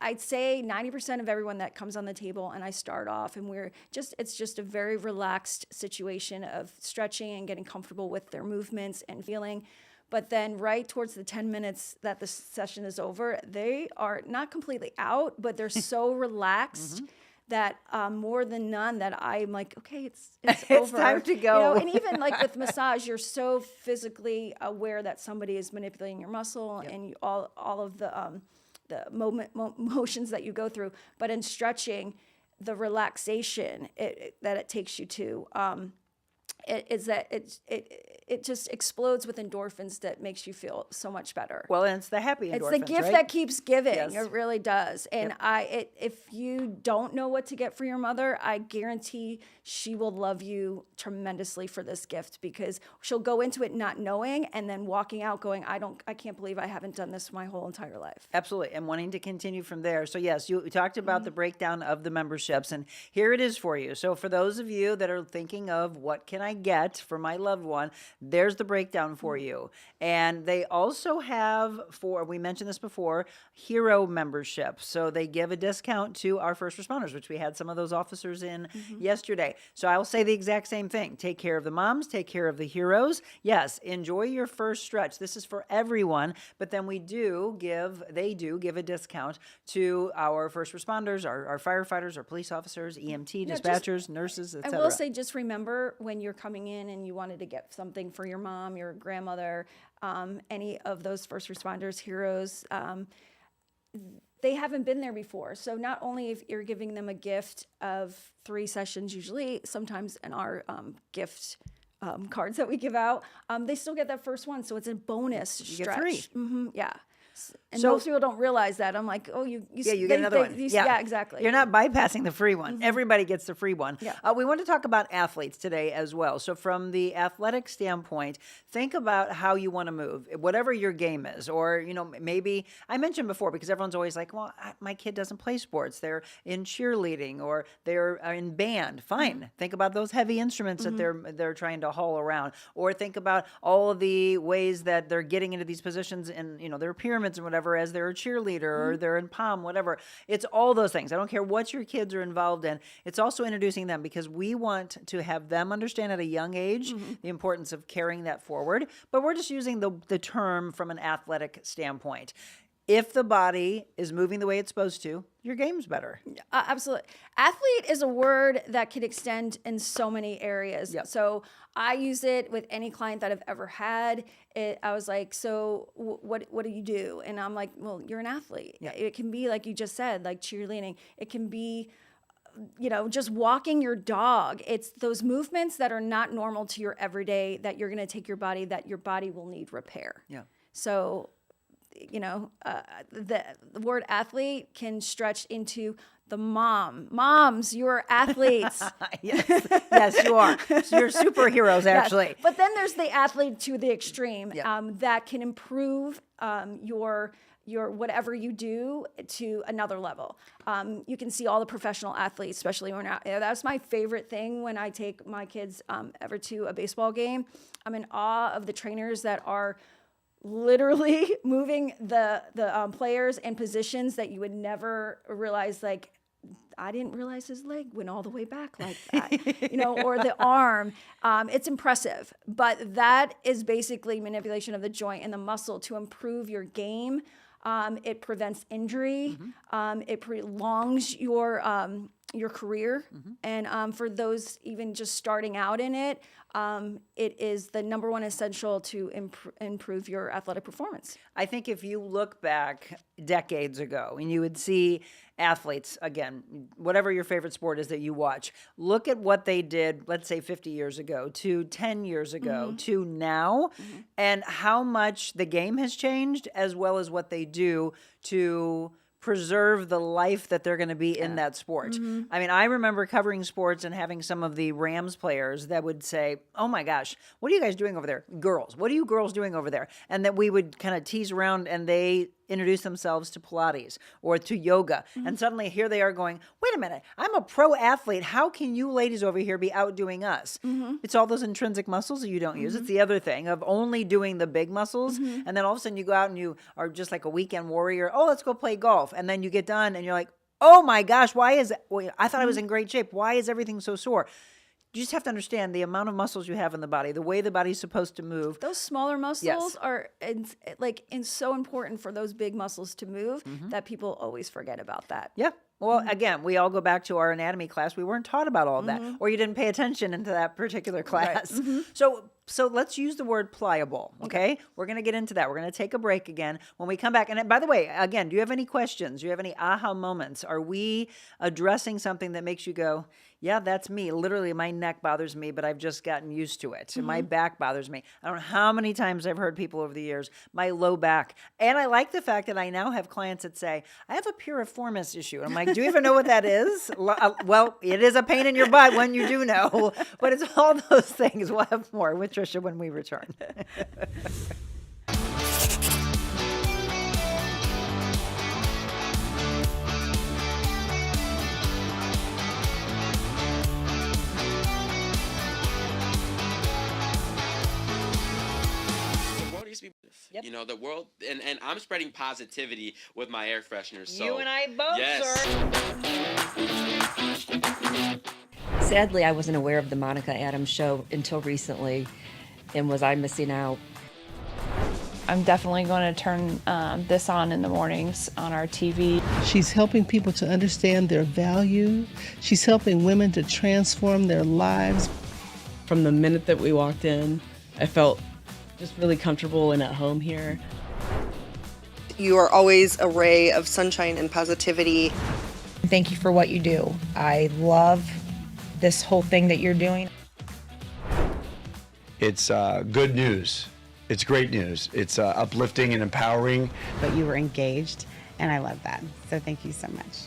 I'd say 90% of everyone that comes on the table, and I start off, and it's just a very relaxed situation of stretching and getting comfortable with their movements and feeling. But then right towards the 10 minutes that the session is over, they are not completely out, but they're so relaxed that more than none that I'm like, okay, it's over. time to go. And even like with massage, you're so physically aware that somebody is manipulating your muscle and all of the motions that you go through. But in stretching, the relaxation that it takes you to, it just explodes with endorphins that makes you feel so much better. Well, and it's the happy endorphins, It's the gift right? that keeps giving. Yes. It really does. And if you don't know what to get for your mother, I guarantee she will love you tremendously for this gift, because she'll go into it not knowing and then walking out going, I can't believe I haven't done this my whole entire life. Absolutely, and wanting to continue from there. So yes, you talked about the breakdown of the memberships, and here it is for you. So for those of you that are thinking of what can I get for my loved one, there's the breakdown for you. And they also have, we mentioned this before, hero membership. So they give a discount to our first responders, which we had some of those officers in yesterday. So I'll say the exact same thing. Take care of the moms, take care of the heroes. Yes, enjoy your first stretch. This is for everyone, but then they do give a discount to our first responders, our firefighters, our police officers, EMT, dispatchers, nurses, etc. I will say, just remember when you're coming in and you wanted to get something for your mom, your grandmother, any of those first responders, heroes, they haven't been there before. So not only if you're giving them a gift of 3 sessions, usually, sometimes in our gift cards that we give out, they still get that first one. So it's a bonus stretch. Get 3. Yeah. And So- most people don't realize that. I'm like, oh, you You get another one. Yeah, exactly. You're not bypassing the free one. Everybody gets the free one. Yeah. We want to talk about athletes today as well. So from the athletic standpoint, think about how you want to move, whatever your game is. Or, maybe I mentioned before, because everyone's always like, well, my kid doesn't play sports. They're in cheerleading or they're in band. Fine. Think about those heavy instruments that they're trying to haul around. Or think about all of the ways that they're getting into these positions in, their pyramids and whatever, as they're a cheerleader or they're in POM, whatever. It's all those things. I don't care what your kids are involved in. It's also introducing them, because we want to have them understand at a young age the importance of carrying that forward. But we're just using the term from an athletic standpoint. If the body is moving the way it's supposed to, your game's better. Absolutely. Athlete is a word that can extend in so many areas. Yep. So I use it with any client that I've ever had. I was like, so what do you do? And I'm like, well, you're an athlete. Yeah. It can be like you just said, like cheerleading. It can be, just walking your dog. It's those movements that are not normal to your everyday that you're going to take your body, that your body will need repair. Yeah. So, the word athlete can stretch into the moms, you're athletes. Yes, you are. So you're superheroes, actually. Yes. But then there's the athlete to the extreme, Yeah. that can improve your your whatever you do to another level. You can see all the professional athletes, especially when that's my favorite thing when I take my kids ever to a baseball game. I'm in awe of the trainers that are literally moving the players in positions that you would never realize, like, I didn't realize his leg went all the way back like that, or the arm. It's impressive, but that is basically manipulation of the joint and the muscle to improve your game. It prevents injury. It prolongs your career. And for those even just starting out in it, it is the number one essential to improve your athletic performance. I think if you look back decades ago and you would see athletes, again, whatever your favorite sport is that you watch, look at what they did, let's say 50 years ago to 10 years ago to now, and how much the game has changed, as well as what they do to preserve the life that they're going to be in that sport. I mean, I remember covering sports and having some of the Rams players that would say, oh my gosh, what are you guys doing over there? Girls, what are you girls doing over there? And that we would kind of tease around, and they introduce themselves to Pilates or to yoga. And suddenly here they are going, wait a minute, I'm a pro athlete. How can you ladies over here be outdoing us? It's all those intrinsic muscles that you don't use. It's the other thing of only doing the big muscles. And then all of a sudden you go out and you are just like a weekend warrior. Oh, let's go play golf. And then you get done and you're like, oh my gosh, I thought I was in great shape. Why is everything so sore? You just have to understand the amount of muscles you have in the body, the way the body's supposed to move. Those smaller muscles are so important for those big muscles to move that people always forget about that. Yeah. Well, again, we all go back to our anatomy class. We weren't taught about all of that, or you didn't pay attention into that particular class. So let's use the word pliable, okay? We're going to get into that. We're going to take a break again. When we come back, and by the way, again, do you have any questions? Do you have any aha moments? Are we addressing something that makes you go, yeah, that's me. Literally, my neck bothers me, but I've just gotten used to it. And my back bothers me. I don't know how many times I've heard people over the years, my low back. And I like the fact that I now have clients that say, I have a piriformis issue. And I'm like, do you even know what that is? Well, it is a pain in your butt when you do know. But it's all those things. We'll have more with Tricia when we return. Yep. You know, the world, and I'm spreading positivity with my air fresheners. So, you and I both, sir. Sadly, I wasn't aware of the Monica Adams show until recently, and was I missing out? I'm definitely going to turn this on in the mornings on our TV. She's helping people to understand their value. She's helping women to transform their lives. From the minute that we walked in, I felt just really comfortable and at home here. You are always a ray of sunshine and positivity. Thank you for what you do. I love this whole thing that you're doing. It's good news. It's great news. It's uplifting and empowering. But you were engaged, and I love that. So thank you so much.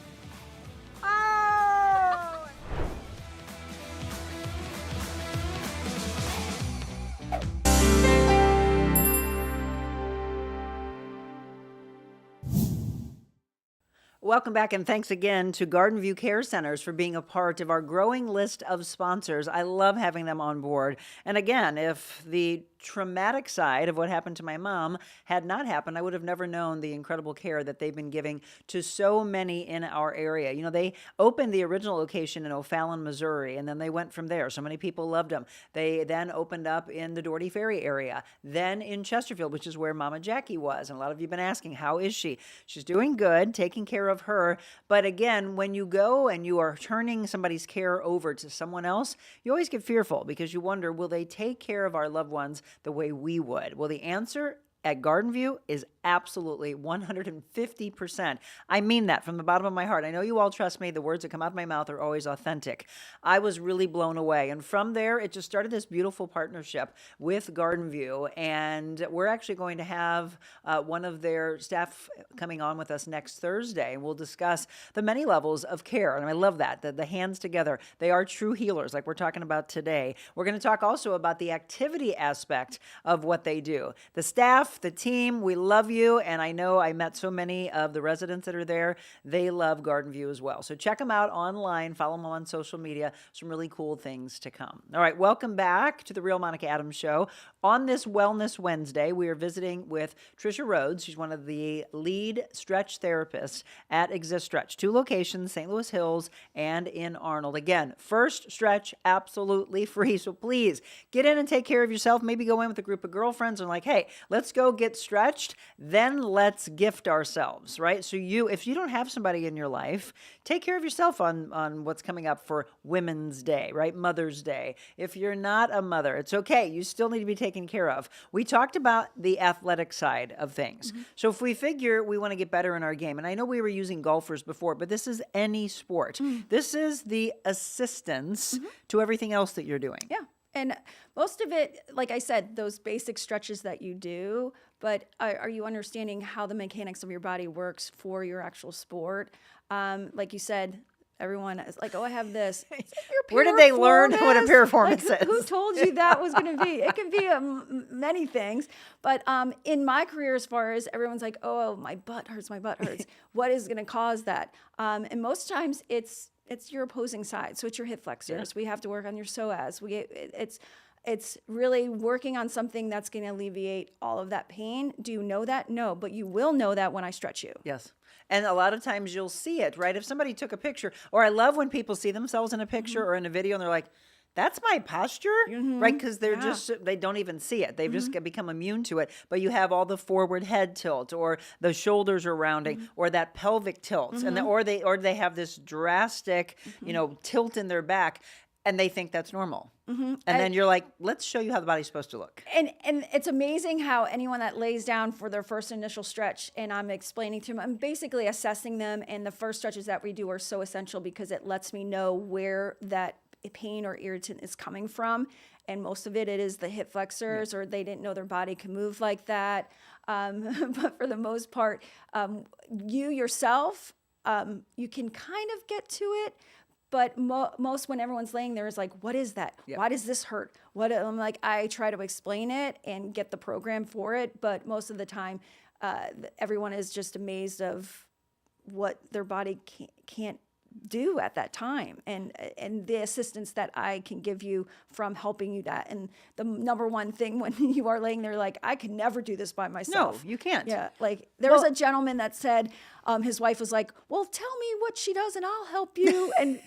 Welcome back, and thanks again to Garden View Care Centers for being a part of our growing list of sponsors. I love having them on board. And again, if the traumatic side of what happened to my mom had not happened, I would have never known the incredible care that they've been giving to so many in our area. You know, they opened the original location in O'Fallon, Missouri, and then they went from there. So many people loved them. They then opened up in the Doherty Ferry area, then in Chesterfield, which is where Mama Jackie was. And a lot of you have been asking, how is she? She's doing good, taking care of her. But again, when you go and you are turning somebody's care over to someone else, you always get fearful because you wonder, will they take care of our loved ones the way we would? Well, the answer at Garden View is absolutely 150%. I mean that from the bottom of my heart. I know you all trust me. The words that come out of my mouth are always authentic. I was really blown away. And from there, it just started this beautiful partnership with Garden View. And we're actually going to have one of their staff coming on with us next Thursday. And we'll discuss the many levels of care. And I love that, the hands together. They are true healers like we're talking about today. We're going to talk also about the activity aspect of what they do. The staff staff, the team, we love you. And I know I met so many of the residents that are there. They love Garden View as well. So check them out online, follow them on social media. Some really cool things to come. All right, welcome back to the Real Monica Adams Show. On this Wellness Wednesday, we are visiting with Trisha Rhodes. She's one of the lead stretch therapists at Exist Stretch. 2 locations, St. Louis Hills and in Arnold. Again, first stretch, absolutely free. So please get in and take care of yourself. Maybe go in with a group of girlfriends and like, hey, let's go get stretched. Then let's gift ourselves, right? So if you don't have somebody in your life, take care of yourself on what's coming up for Women's Day, right? Mother's Day. If you're not a mother, it's okay. You still need to be taken care of. We talked about the athletic side of things. So if we figure we want to get better in our game, and I know we were using golfers before, but this is any sport. This is the assistance to everything else that you're doing. Yeah. And most of it, like I said, those basic stretches that you do, but are you understanding how the mechanics of your body works for your actual sport? Like you said, everyone is like, oh, I have this. Where did they learn what a piriformis is? Who told you that was going to be? It can be many things. But in my career, as far as everyone's like, oh, my butt hurts. What is going to cause that? And most times it's your opposing side. So it's your hip flexors. Yeah. We have to work on your psoas. It's really working on something that's going to alleviate all of that pain. Do you know that? No, but you will know that when I stretch you. Yes. And a lot of times you'll see it, right? If somebody took a picture, or I love when people see themselves in a picture or in a video and they're like, that's my posture, right? Because they're they don't even see it. They've just become immune to it. But you have all the forward head tilt, or the shoulders are rounding, or that pelvic tilt, and or they have this drastic, tilt in their back, and they think that's normal. And then you're like, let's show you how the body's supposed to look. And it's amazing how anyone that lays down for their first initial stretch, and I'm explaining to them, I'm basically assessing them, and the first stretches that we do are so essential because it lets me know where that pain or irritant is coming from. And most of it is the hip flexors, or they didn't know their body can move like that. But for the most part, you yourself, you can kind of get to it. But most when everyone's laying there is like, what is that? Yeah. Why does this hurt? I'm like, I try to explain it and get the program for it. But most of the time, everyone is just amazed of what their body can't do at that time, and the assistance that I can give you from helping you that. And the number one thing when you are laying there, like, I could never do this by myself. No, you can't. Yeah, like there was a gentleman that said his wife was like, well, tell me what she does and I'll help you. and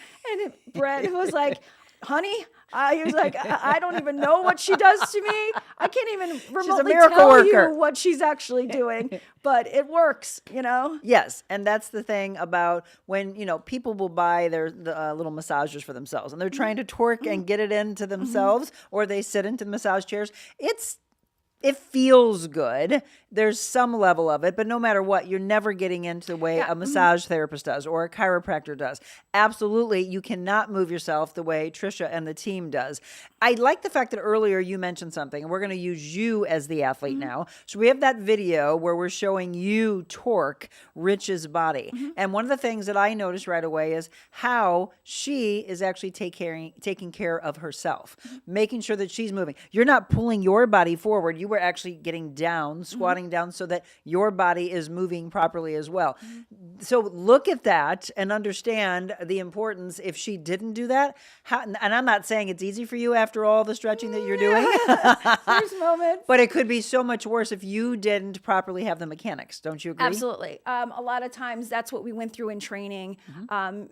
Brett was like, honey, he was like, I don't even know what she does to me. I can't even remotely tell you what she's actually doing, but it works, Yes, and that's the thing about when, people will buy their little massagers for themselves, and they're trying to torque and get it into themselves, or they sit into the massage chairs. It feels good. There's some level of it, but no matter what, you're never getting into the way a massage therapist does or a chiropractor does. Absolutely, you cannot move yourself the way Trisha and the team does. I like the fact that earlier you mentioned something, and we're going to use you as the athlete now. So we have that video where we're showing you torque Rich's body. And one of the things that I noticed right away is how she is actually taking care of herself, making sure that she's moving. You're not pulling your body forward. You were actually getting down, squatting down so that your body is moving properly as well. So look at that and understand the importance. If she didn't do that, and I'm not saying it's easy for you after all the stretching that you're doing. There's moments. But it could be so much worse if you didn't properly have the mechanics. Don't you agree? Absolutely. A lot of times that's what we went through in training,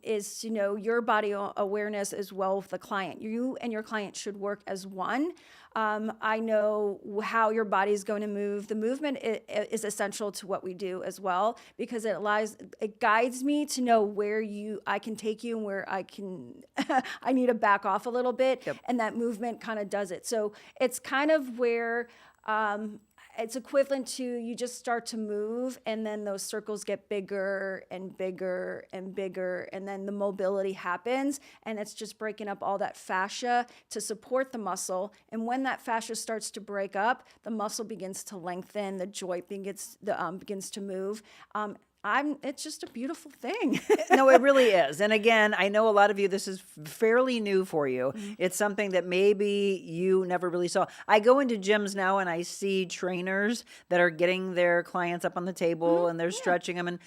is, your body awareness as well with the client. You and your client should work as one. I know how your body is going to move. The movement is essential to what we do as well, because it guides me to know where I can take you and where I need to back off a little bit. Yep. And that movement kind of does it. So it's kind of where, it's equivalent to you just start to move, and then those circles get bigger and bigger and bigger, and then the mobility happens, and it's just breaking up all that fascia to support the muscle. And when that fascia starts to break up, the muscle begins to lengthen, the joint begins to move. it's just a beautiful thing. No, it really is. And again, I know a lot of you, this is fairly new for you. It's something that maybe you never really saw. I go into gyms now and I see trainers that are getting their clients up on the table and they're stretching them, and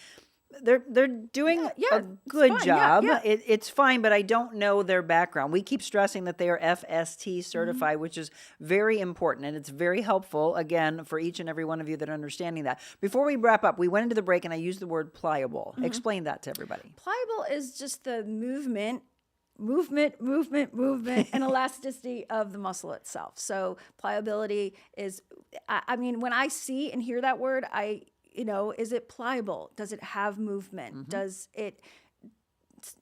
they're doing a good job. It's fine, but I don't know their background. We keep stressing that they are FST certified, which is very important, and it's very helpful, again, for each and every one of you that are understanding that. Before we wrap up, we went into the break and I used the word pliable. Explain that to everybody. Pliable is just the movement, and elasticity of the muscle itself. So pliability is, I mean, when I see and hear that word, is it pliable? Does it have movement? Does it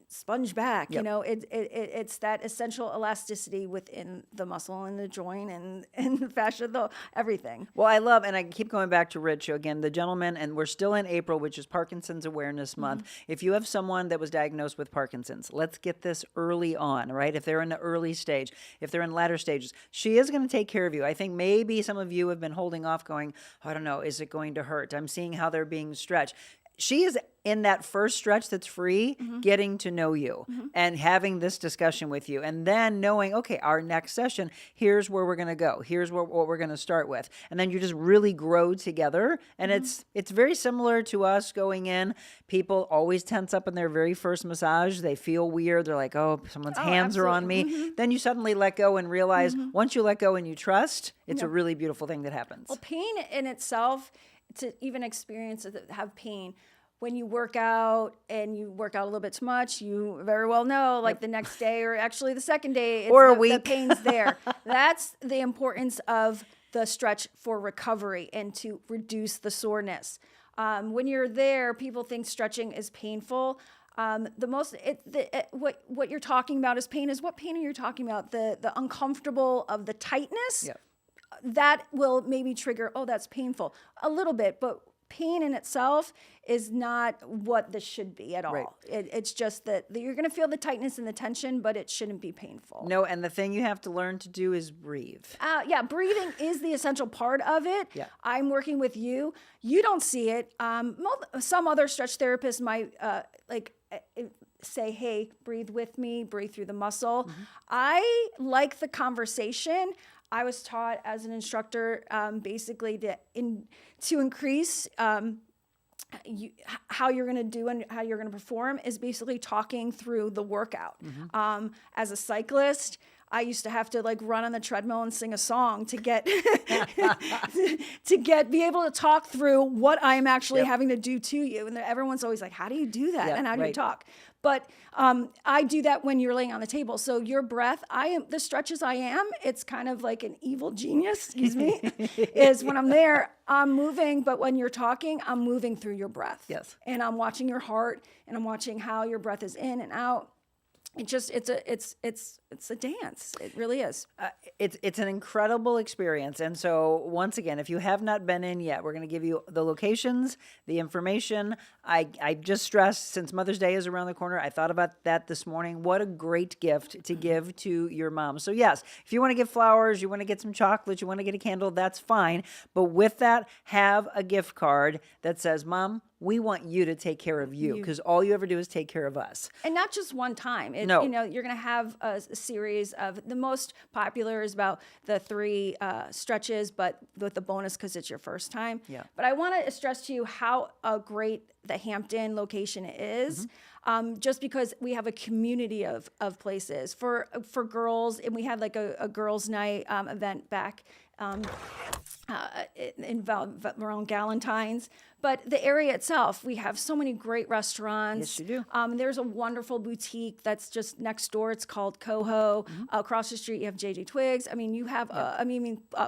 sponge back? It's that essential elasticity within the muscle and the joint and the fascia, everything. Well, I love, and I keep going back to Rich again, the gentleman, and we're still in April, which is Parkinson's Awareness Month. If you have someone that was diagnosed with Parkinson's, let's get this early on, right? If they're in the early stage, if they're in latter stages, she is going to take care of you. I think maybe some of you have been holding off going, I don't know, is it going to hurt? I'm seeing how they're being stretched. She is in that first stretch that's free, getting to know you and having this discussion with you, and then knowing, okay, our next session, here's where we're going to go. Here's what we're going to start with. And then you just really grow together. And it's very similar to us going in. People always tense up in their very first massage. They feel weird. They're like, oh, someone's hands are on me. Then you suddenly let go and realize once you let go and you trust, it's a really beautiful thing that happens. Well, pain in itself, to even experience have pain, when you work out and you work out a little bit too much, you very well know, like the next day or actually the second day, or a week, the pain's there. That's the importance of the stretch for recovery and to reduce the soreness. When you're there, people think stretching is painful. What you're talking about is pain. What pain are you talking about? The uncomfortable of the tightness? Yep. That will maybe trigger, oh, that's painful a little bit, but pain in itself is not what this should be at all. Right. It's just that you're going to feel the tightness and the tension, but it shouldn't be painful. No, and the thing you have to learn to do is breathe. Breathing is the essential part of it. Yeah. I'm working with you. You don't see it. Some other stretch therapists might say, hey, breathe with me, breathe through the muscle. I like the conversation. I was taught as an instructor basically to increase how you're going to do and how you're going to perform is basically talking through the workout. As a cyclist, I used to have to run on the treadmill and sing a song to get be able to talk through what I'm actually having to do to you. And everyone's always like, how do you do that? And how do you talk? But I do that when you're laying on the table. So your breath, the stretches I am, it's kind of like an evil genius, excuse me, is when I'm there, I'm moving. But when you're talking, I'm moving through your breath. Yes. And I'm watching your heart and I'm watching how your breath is in and out. It's a dance. It really is. It's an incredible experience. And so once again, if you have not been in yet, we're going to give you the locations, the information. I just stressed, since Mother's Day is around the corner, I thought about that this morning. What a great gift to give to your mom. So yes, if you want to give flowers, you want to get some chocolate, you want to get a candle, that's fine. But with that, have a gift card that says, Mom, we want you to take care of you, because all you ever do is take care of us. And not just one time. No. You're going to have a series of, the most popular is about the 3 stretches, but with the bonus because it's your first time. Yeah. But I want to stress to you how great the Hampton location is. Just because we have a community of places for girls, and we had a girls' night event back around Galentine's. But the area itself, we have so many great restaurants. Yes, you do. There's a wonderful boutique that's just next door. It's called Coho. Across the street, you have JJ Twigs. I mean, you have,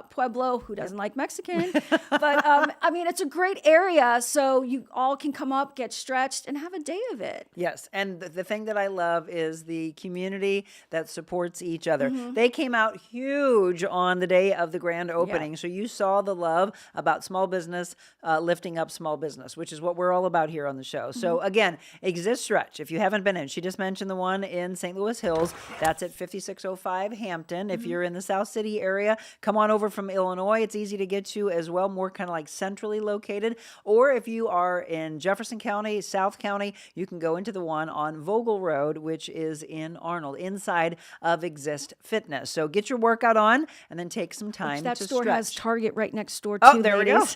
Pueblo, who doesn't like Mexican. But, it's a great area. So you all can come up, get stretched, and have a day of it. Yes. And the thing that I love is the community that supports each other. They came out huge on the day of the grand opening. Yeah. So you saw the love about small business lifting up small small business, which is what we're all about here on the show. So again, Exist Stretch, if you haven't been in, she just mentioned the one in St. Louis Hills. That's at 5605 Hampton. If you're in the South City area, come on over from Illinois. It's easy to get to as well, more kind of like centrally located. Or if you are in Jefferson County, South County, you can go into the one on Vogel Road, which is in Arnold, inside of Exist Fitness. So get your workout on and then take some time That to store stretch. has Target right next door, too, Oh, there we go. ladies.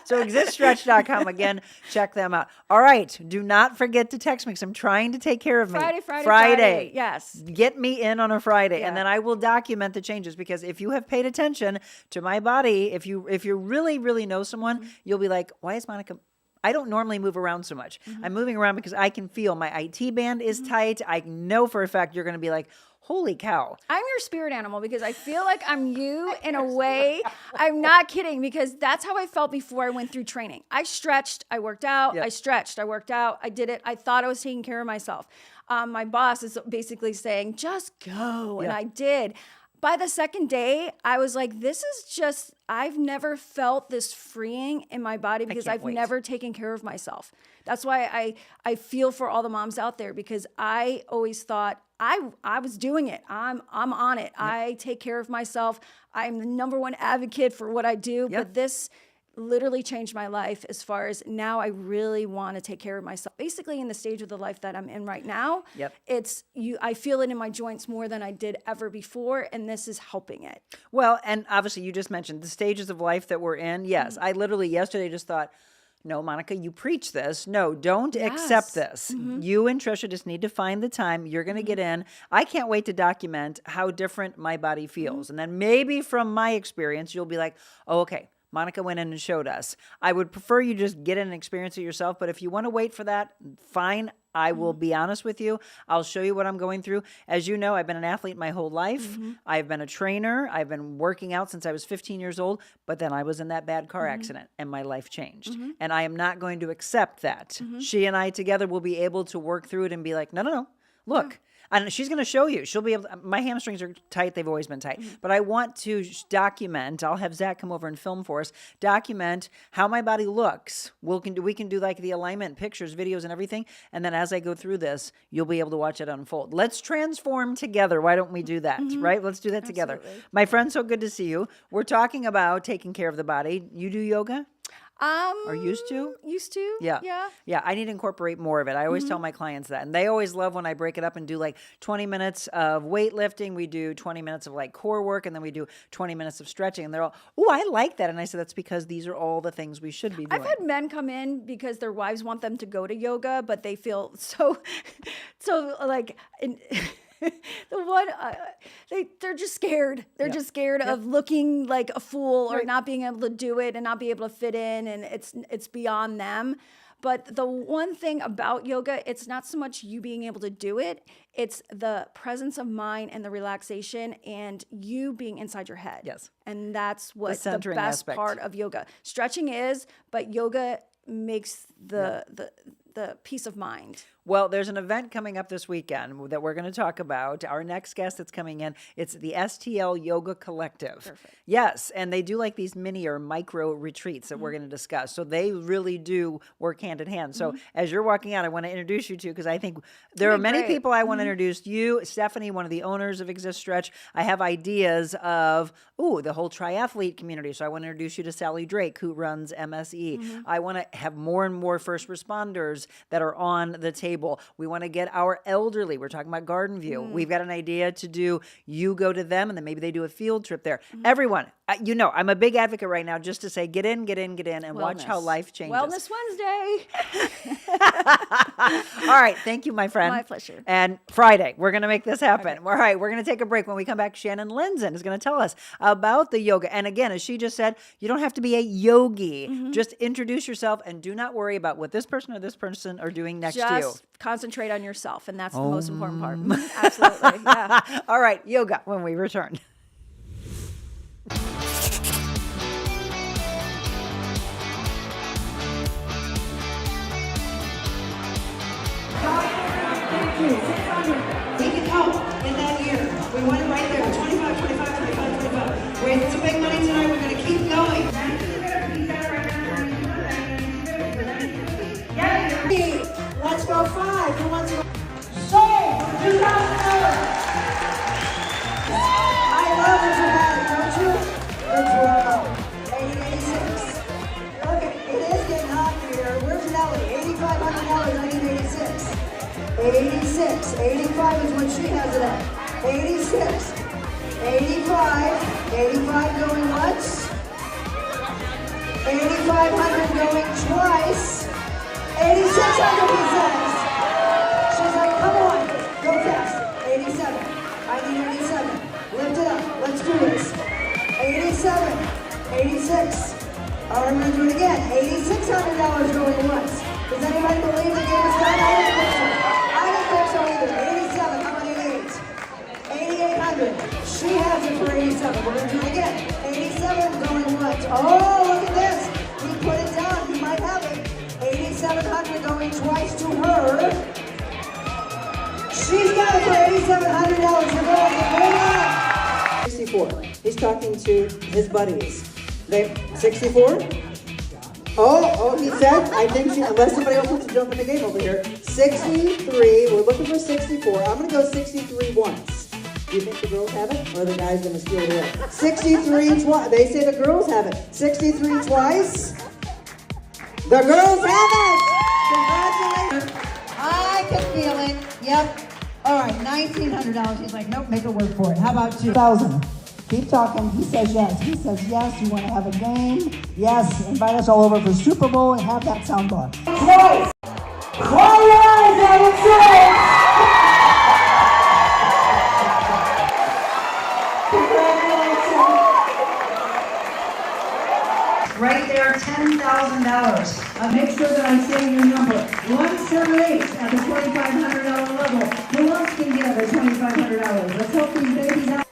So existstretch.com. Again, check them out. All right. Do not forget to text me because I'm trying to take care of me. Friday. Yes. Get me in on a Friday, Yeah. and then I will document the changes, because if you have paid attention to my body, if you really, really know someone, you'll be like, why is Monica... I don't normally move around so much. I'm moving around because I can feel my IT band is tight. I know for a fact you're going to be like, holy cow. I'm your spirit animal because I feel like I'm you in a way. I'm not kidding, because that's how I felt before I went through training. I stretched, I worked out, I stretched, I worked out, I did it. I thought I was taking care of myself. My boss is basically saying, just go. And I did. By the second day, I was like, this is just, I've never felt this freeing in my body because I've never taken care of myself. That's why I feel for all the moms out there, because I always thought I was doing it. I'm on it. I take care of myself. I'm the number one advocate for what I do. But this literally changed my life as far as now I really want to take care of myself. Basically, in the stage of the life that I'm in right now, I feel it in my joints more than I did ever before, and this is helping it. Well, and obviously you just mentioned the stages of life that we're in. Yes, I literally yesterday just thought, no, Monica, you preach this. No, don't accept this. You and Trisha just need to find the time. You're going to get in. I can't wait to document how different my body feels. And then maybe from my experience, you'll be like, oh, okay, Monica went in and showed us. I would prefer you just get in and experience it yourself. But if you want to wait for that, fine. I will be honest with you. I'll show you what I'm going through. As you know, I've been an athlete my whole life. I've been a trainer. I've been working out since I was 15 years old. But then I was in that bad car accident and my life changed. And I am not going to accept that. She and I together will be able to work through it and be like, no, look. And she's going to show you. She'll be able to, my hamstrings are tight. They've always been tight. But I want to document. I'll have Zach come over and film for us. Document how my body looks. We can do like the alignment, pictures, videos, and everything. And then as I go through this, you'll be able to watch it unfold. Let's transform together. Why don't we do that, right? Let's do that together. My friend, so good to see you. We're talking about taking care of the body. You do yoga? Or used to? Yeah. I need to incorporate more of it. I always tell my clients that. And they always love when I break it up and do like 20 minutes of weightlifting. We do 20 minutes of like core work, and then we do 20 minutes of stretching. And they're all, oh, I like that. And I said, that's because these are all the things we should be doing. I've had men come in because their wives want them to go to yoga, but they feel so like... The one, they're just scared. They're just scared of looking like a fool or not being able to do it and not be able to fit in, and it's beyond them. But the one thing about yoga, it's not so much you being able to do it, it's the presence of mind and the relaxation and you being inside your head. Yes. And that's what the best aspect. part of yoga. Stretching is, but yoga makes the peace of mind. Well, there's an event coming up this weekend that we're going to talk about. Our next guest that's coming in, it's the STL Yoga Collective. Perfect. Yes, and they do like these mini or micro retreats that we're going to discuss. So they really do work hand in hand. So as you're walking out, I want to introduce you to, because I think there are many people I want to introduce. You, Stephanie, one of the owners of Exist Stretch. I have ideas of, the whole triathlete community. So I want to introduce you to Sally Drake, who runs MSE. I want to have more and more first responders that are on the table. We want to get our elderly. We're talking about Garden View. We've got an idea to do, you go to them, and then maybe they do a field trip there. Everyone, I'm a big advocate right now just to say, get in, and watch how life changes. Wellness Wednesday. All right. Thank you, my friend. My pleasure. And Friday, we're going to make this happen. All right. We're going to take a break. When we come back, Shannon Linzen is going to tell us about the yoga. And again, as she just said, you don't have to be a yogi. Just introduce yourself and do not worry about what this person or this person are doing next to you. Just concentrate on yourself, and that's the most important part. Absolutely. Yeah. All right. Yoga when we return. We can help in that year. We want it right there. 25, 25, 25, 25. It's a big money tonight. We're going to keep going. 2,500 going twice. 8,600 he says. She's like, come on, go fast. 87. I need 87. Lift it up. Let's do this. 87. 86. All right, we're going to do it again. $8,600 going once. Does anybody believe the game is done? I didn't think so either. 87. How about 88? 8,800. She has it for 87. We're going to do it again. 87 going once. Oh, look at this. He put it down. He might have it. 8,700 going twice to her. She's got it for $8,700. We're going to 64. He's talking to his buddies. They 64? Oh, he said, I think unless somebody else wants to jump in the game over here. 63, we're looking for 64. I'm going to go 63 once. Do you think the girls have it, or are the guys going to steal it away? 63 twice. They say the girls have it. 63 twice. The girls have it! Congratulations. I can feel it. Yep. All right, $1,900. He's like, nope, make it work for it. How about 2,000? Keep talking. He says yes. He says yes. You want to have a game? Yes. Invite us all over for Super Bowl and have that sound bar. Twice. Cry your eyes, I would say. Congratulations. Right there, $10,000. Make sure that I say your number. 178 at the $2,500 level. Who else can give the $2,500? Let's help these babies out.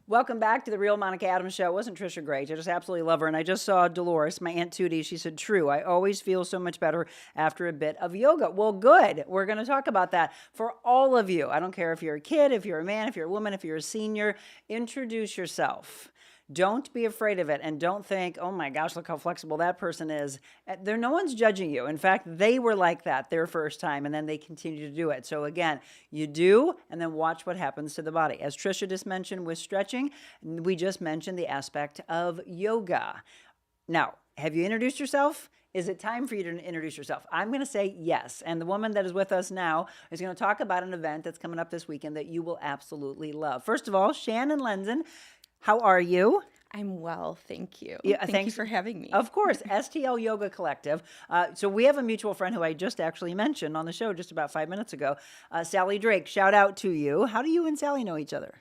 Welcome back to the Real Monica Adams Show. Wasn't Trisha great? I just absolutely love her. And I just saw Dolores, my Aunt Tootie. She said, true, I always feel so much better after a bit of yoga. Well, good. We're going to talk about that for all of you. I don't care if you're a kid, if you're a man, if you're a woman, if you're a senior. Introduce yourself. Don't be afraid of it, and don't think, oh my gosh, look how flexible that person is. No one's judging you. In fact, they were like that their first time, and then they continue to do it. So again, you do, and then watch what happens to the body. As Trisha just mentioned with stretching, we just mentioned the aspect of yoga. Now, have you introduced yourself? Is it time for you to introduce yourself? I'm going to say yes. And the woman that is with us now is going to talk about an event that's coming up this weekend that you will absolutely love. First of all, Shannon Lenzen, how are you? I'm well, thank you. Yeah, thank you for having me. Of course, STL Yoga Collective. So we have a mutual friend who I just actually mentioned on the show just about 5 minutes ago, Sally Drake. Shout out to you. How do you and Sally know each other?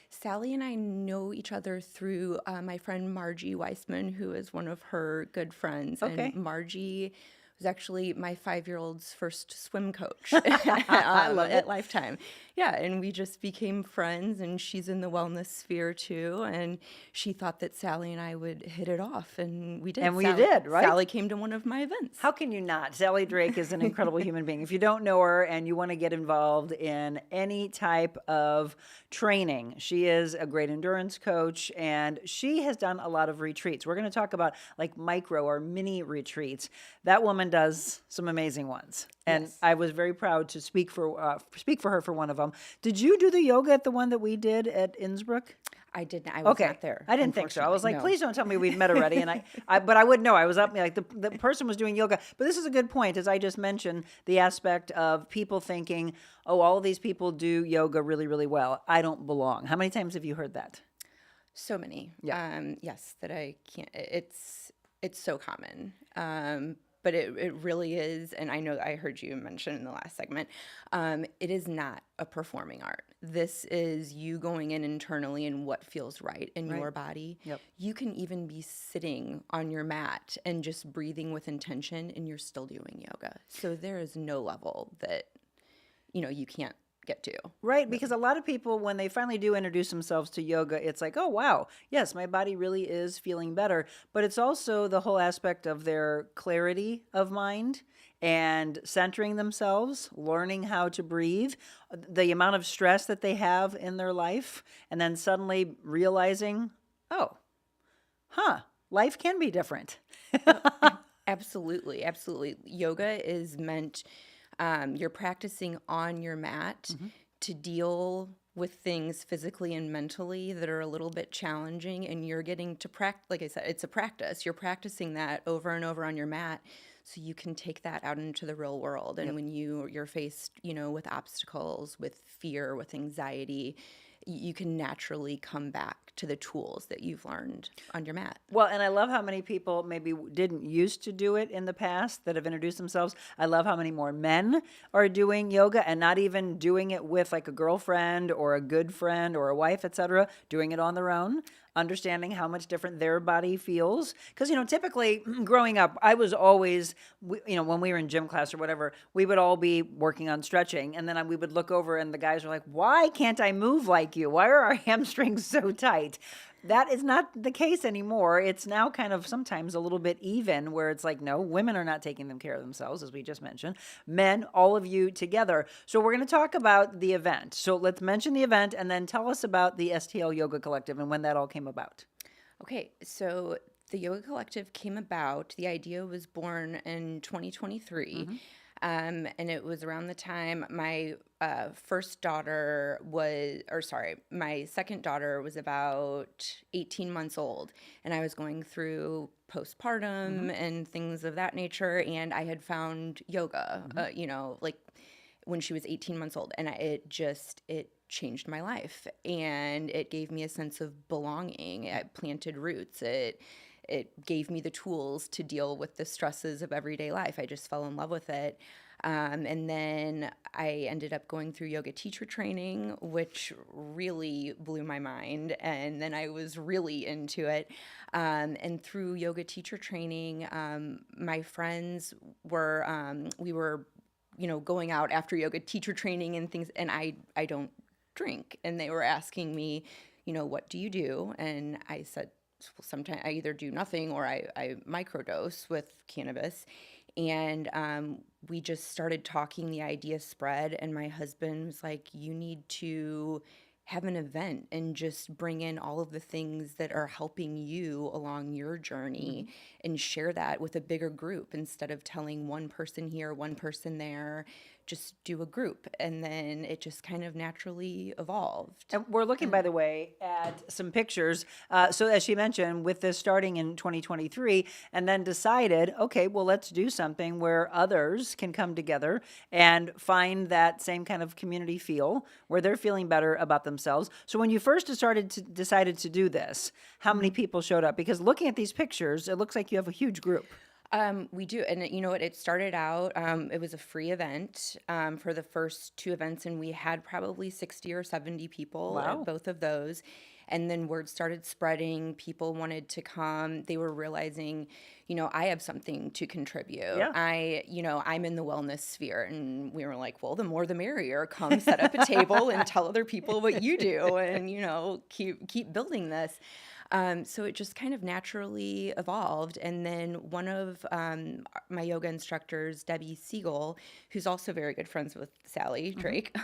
Sally and I know each other through my friend Margie Weissman, who is one of her good friends. Okay. And Margie was actually my 5-year-old's first swim coach I love it. at Lifetime. Yeah, and we just became friends, and she's in the wellness sphere too, and she thought that Sally and I would hit it off, and we did. And we did, right? Sally came to one of my events. How can you not? Sally Drake is an incredible human being. If you don't know her and you want to get involved in any type of training, she is a great endurance coach, and she has done a lot of retreats. We're going to talk about like micro or mini retreats. That woman does some amazing ones. And Yes. I was very proud to speak for her for one of them. Did you do the yoga at the one that we did at Innsbruck? I didn't. I was not there. I didn't think so. I was like, unfortunately, please don't tell me we'd met already. And but I would know. I was up, like the person was doing yoga. But this is a good point, as I just mentioned, the aspect of people thinking, oh, all of these people do yoga really, really well. I don't belong. How many times have you heard that? So many. Yeah. Yes, that I can't. It's so common. But it really is, and I know I heard you mention in the last segment, it is not a performing art. This is you going in internally and what feels right in your body. Yep. You can even be sitting on your mat and just breathing with intention, and you're still doing yoga. So there is no level that, you can't get to. Right, because a lot of people, when they finally do introduce themselves to yoga, it's like, oh, wow, yes, my body really is feeling better. But it's also the whole aspect of their clarity of mind and centering themselves, learning how to breathe, the amount of stress that they have in their life, and then suddenly realizing, oh, life can be different. Absolutely, absolutely. Yoga is meant, you're practicing on your mat to deal with things physically and mentally that are a little bit challenging, and you're getting to practice. Like I said, it's a practice. You're practicing that over and over on your mat, so you can take that out into the real world. And when you're faced, with obstacles, with fear, with anxiety, you can naturally come back to the tools that you've learned on your mat. Well, and I love how many people maybe didn't used to do it in the past that have introduced themselves. I love how many more men are doing yoga and not even doing it with like a girlfriend or a good friend or a wife, etc., doing it on their own, understanding how much different their body feels. Because, typically growing up, I was always, when we were in gym class or whatever, we would all be working on stretching. And then we would look over and the guys were like, why can't I move like you? Why are our hamstrings so tight? That is not the case anymore. It's now kind of sometimes a little bit even where it's like, no, women are not taking care of themselves, as we just mentioned. Men, all of you together. So we're going to talk about the event. So let's mention the event and then tell us about the STL Yoga Collective and when that all came about. Okay, so the Yoga Collective came about. The idea was born in 2023. And it was around the time my my second daughter was about 18 months old, and I was going through postpartum and things of that nature, and I had found yoga, like when she was 18 months old, and it changed my life, and it gave me a sense of belonging. It planted roots. It gave me the tools to deal with the stresses of everyday life. I just fell in love with it. And then I ended up going through yoga teacher training, which really blew my mind. And then I was really into it. And through yoga teacher training, my friends we were, going out after yoga teacher training and things, and I don't drink. And they were asking me, what do you do? And I said, sometimes I either do nothing or I microdose with cannabis. And we just started talking, the idea spread, and my husband was like, you need to have an event and just bring in all of the things that are helping you along your journey and share that with a bigger group instead of telling one person here, one person there. Just do a group. And then it just kind of naturally evolved. And we're looking, by the way, at some pictures. So as she mentioned, with this starting in 2023, and then decided, okay, well, let's do something where others can come together and find that same kind of community feel where they're feeling better about themselves. So when you first decided to do this, how many people showed up? Because looking at these pictures, it looks like you have a huge group. We do. And you know what? It started out, it was a free event for the first two events, and we had probably 60 or 70 people at both of those. And then word started spreading. People wanted to come. They were realizing, I have something to contribute. Yeah. I'm in the wellness sphere. And we were like, well, the more the merrier. Come set up a table and tell other people what you do and, keep building this. So it just kind of naturally evolved. And then one of my yoga instructors, Debbie Siegel, who's also very good friends with Sally Drake,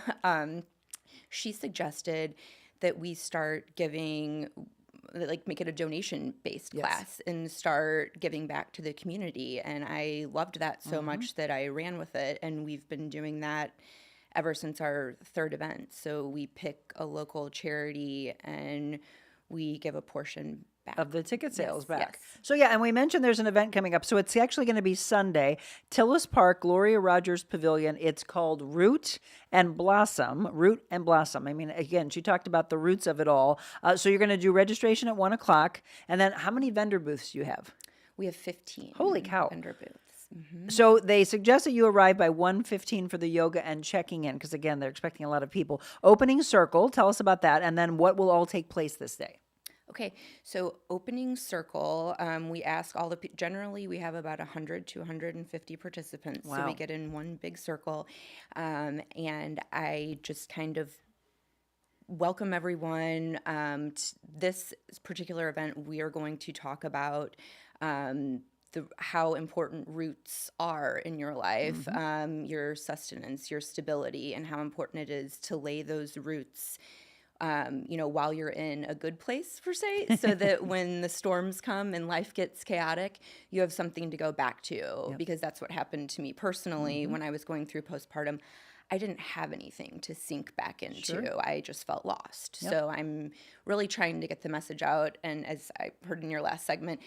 she suggested that we start giving, make it a donation-based class and start giving back to the community. And I loved that so much that I ran with it. And we've been doing that ever since our third event. So we pick a local charity and we give a portion back. Of the ticket sales back. Yes. So and we mentioned there's an event coming up. So it's actually going to be Sunday, Tillis Park, Gloria Rogers Pavilion. It's called Root and Blossom. I mean, again, she talked about the roots of it all. So you're going to do registration at 1:00. And then how many vendor booths do you have? We have 15. Holy cow. Vendor booths. So they suggest that you arrive by 1:15 for the yoga and checking in, because again, they're expecting a lot of people. Opening circle, tell us about that, and then what will all take place this day? Okay, so opening circle, we ask all generally we have about 100 to 150 participants. So we get in one big circle, and I just kind of welcome everyone. This particular event, we are going to talk about how important roots are in your life, your sustenance, your stability, and how important it is to lay those roots while you're in a good place, per se, so that when the storms come and life gets chaotic, you have something to go back to, because that's what happened to me personally when I was going through postpartum. I didn't have anything to sink back into. Sure. I just felt lost. Yep. So I'm really trying to get the message out. And as I heard in your last segment,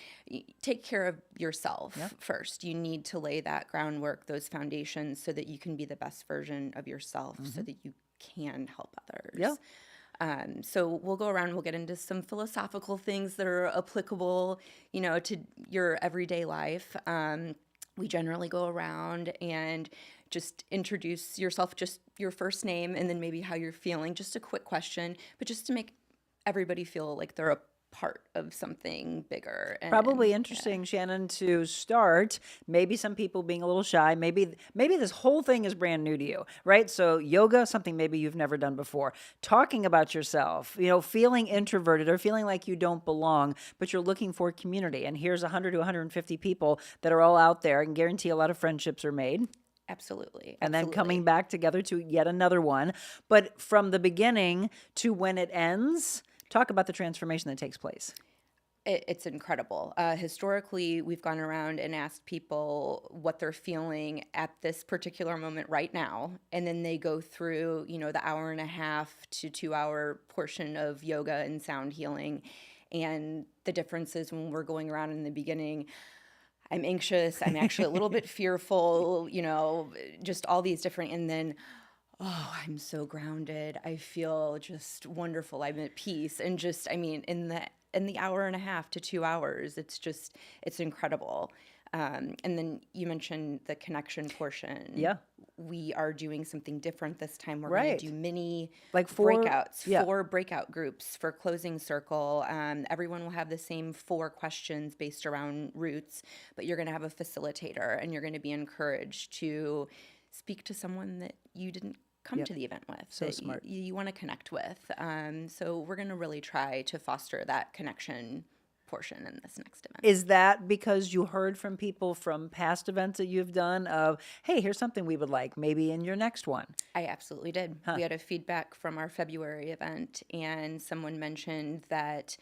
take care of yourself Yep. first. You need to lay that groundwork, those foundations, so that you can be the best version of yourself, so that you can help others. Yeah. So we'll go around, we'll get into some philosophical things that are applicable, to your everyday life. We generally go around and just introduce yourself, just your first name, and then maybe how you're feeling, just a quick question, but just to make everybody feel like they're a part of something bigger. And, Probably interesting, Shannon, to start. Maybe some people being a little shy. Maybe this whole thing is brand new to you, right? So yoga, something maybe you've never done before. Talking about yourself, feeling introverted or feeling like you don't belong, but you're looking for community. And here's 100 to 150 people that are all out there, and guarantee a lot of friendships are made. Absolutely. And then coming back together to yet another one. But from the beginning to when it ends, talk about the transformation that takes place. It's incredible. Historically, we've gone around and asked people what they're feeling at this particular moment right now. And then they go through, the hour and a half to 2 hour portion of yoga and sound healing. And the difference is when we're going around in the beginning, I'm anxious, I'm actually a little bit fearful, just all these different, and then, I'm so grounded. I feel just wonderful. I'm at peace. And just, in the hour and a half to 2 hours, it's incredible. And then you mentioned the connection portion. Yeah. We are doing something different this time. We're Right. going to do mini Like breakouts, yeah. 4 breakout groups for closing circle. Everyone will have the same 4 questions based around roots, but you're going to have a facilitator, and you're going to be encouraged to speak to someone that you didn't come Yep. to the event with, So that smart. you want to connect with. So we're going to really try to foster that connection portion in this next event. Is that because you heard from people from past events that you've done of, hey, here's something we would like, maybe in your next one? I absolutely did. We had a feedback from our February event, and someone mentioned that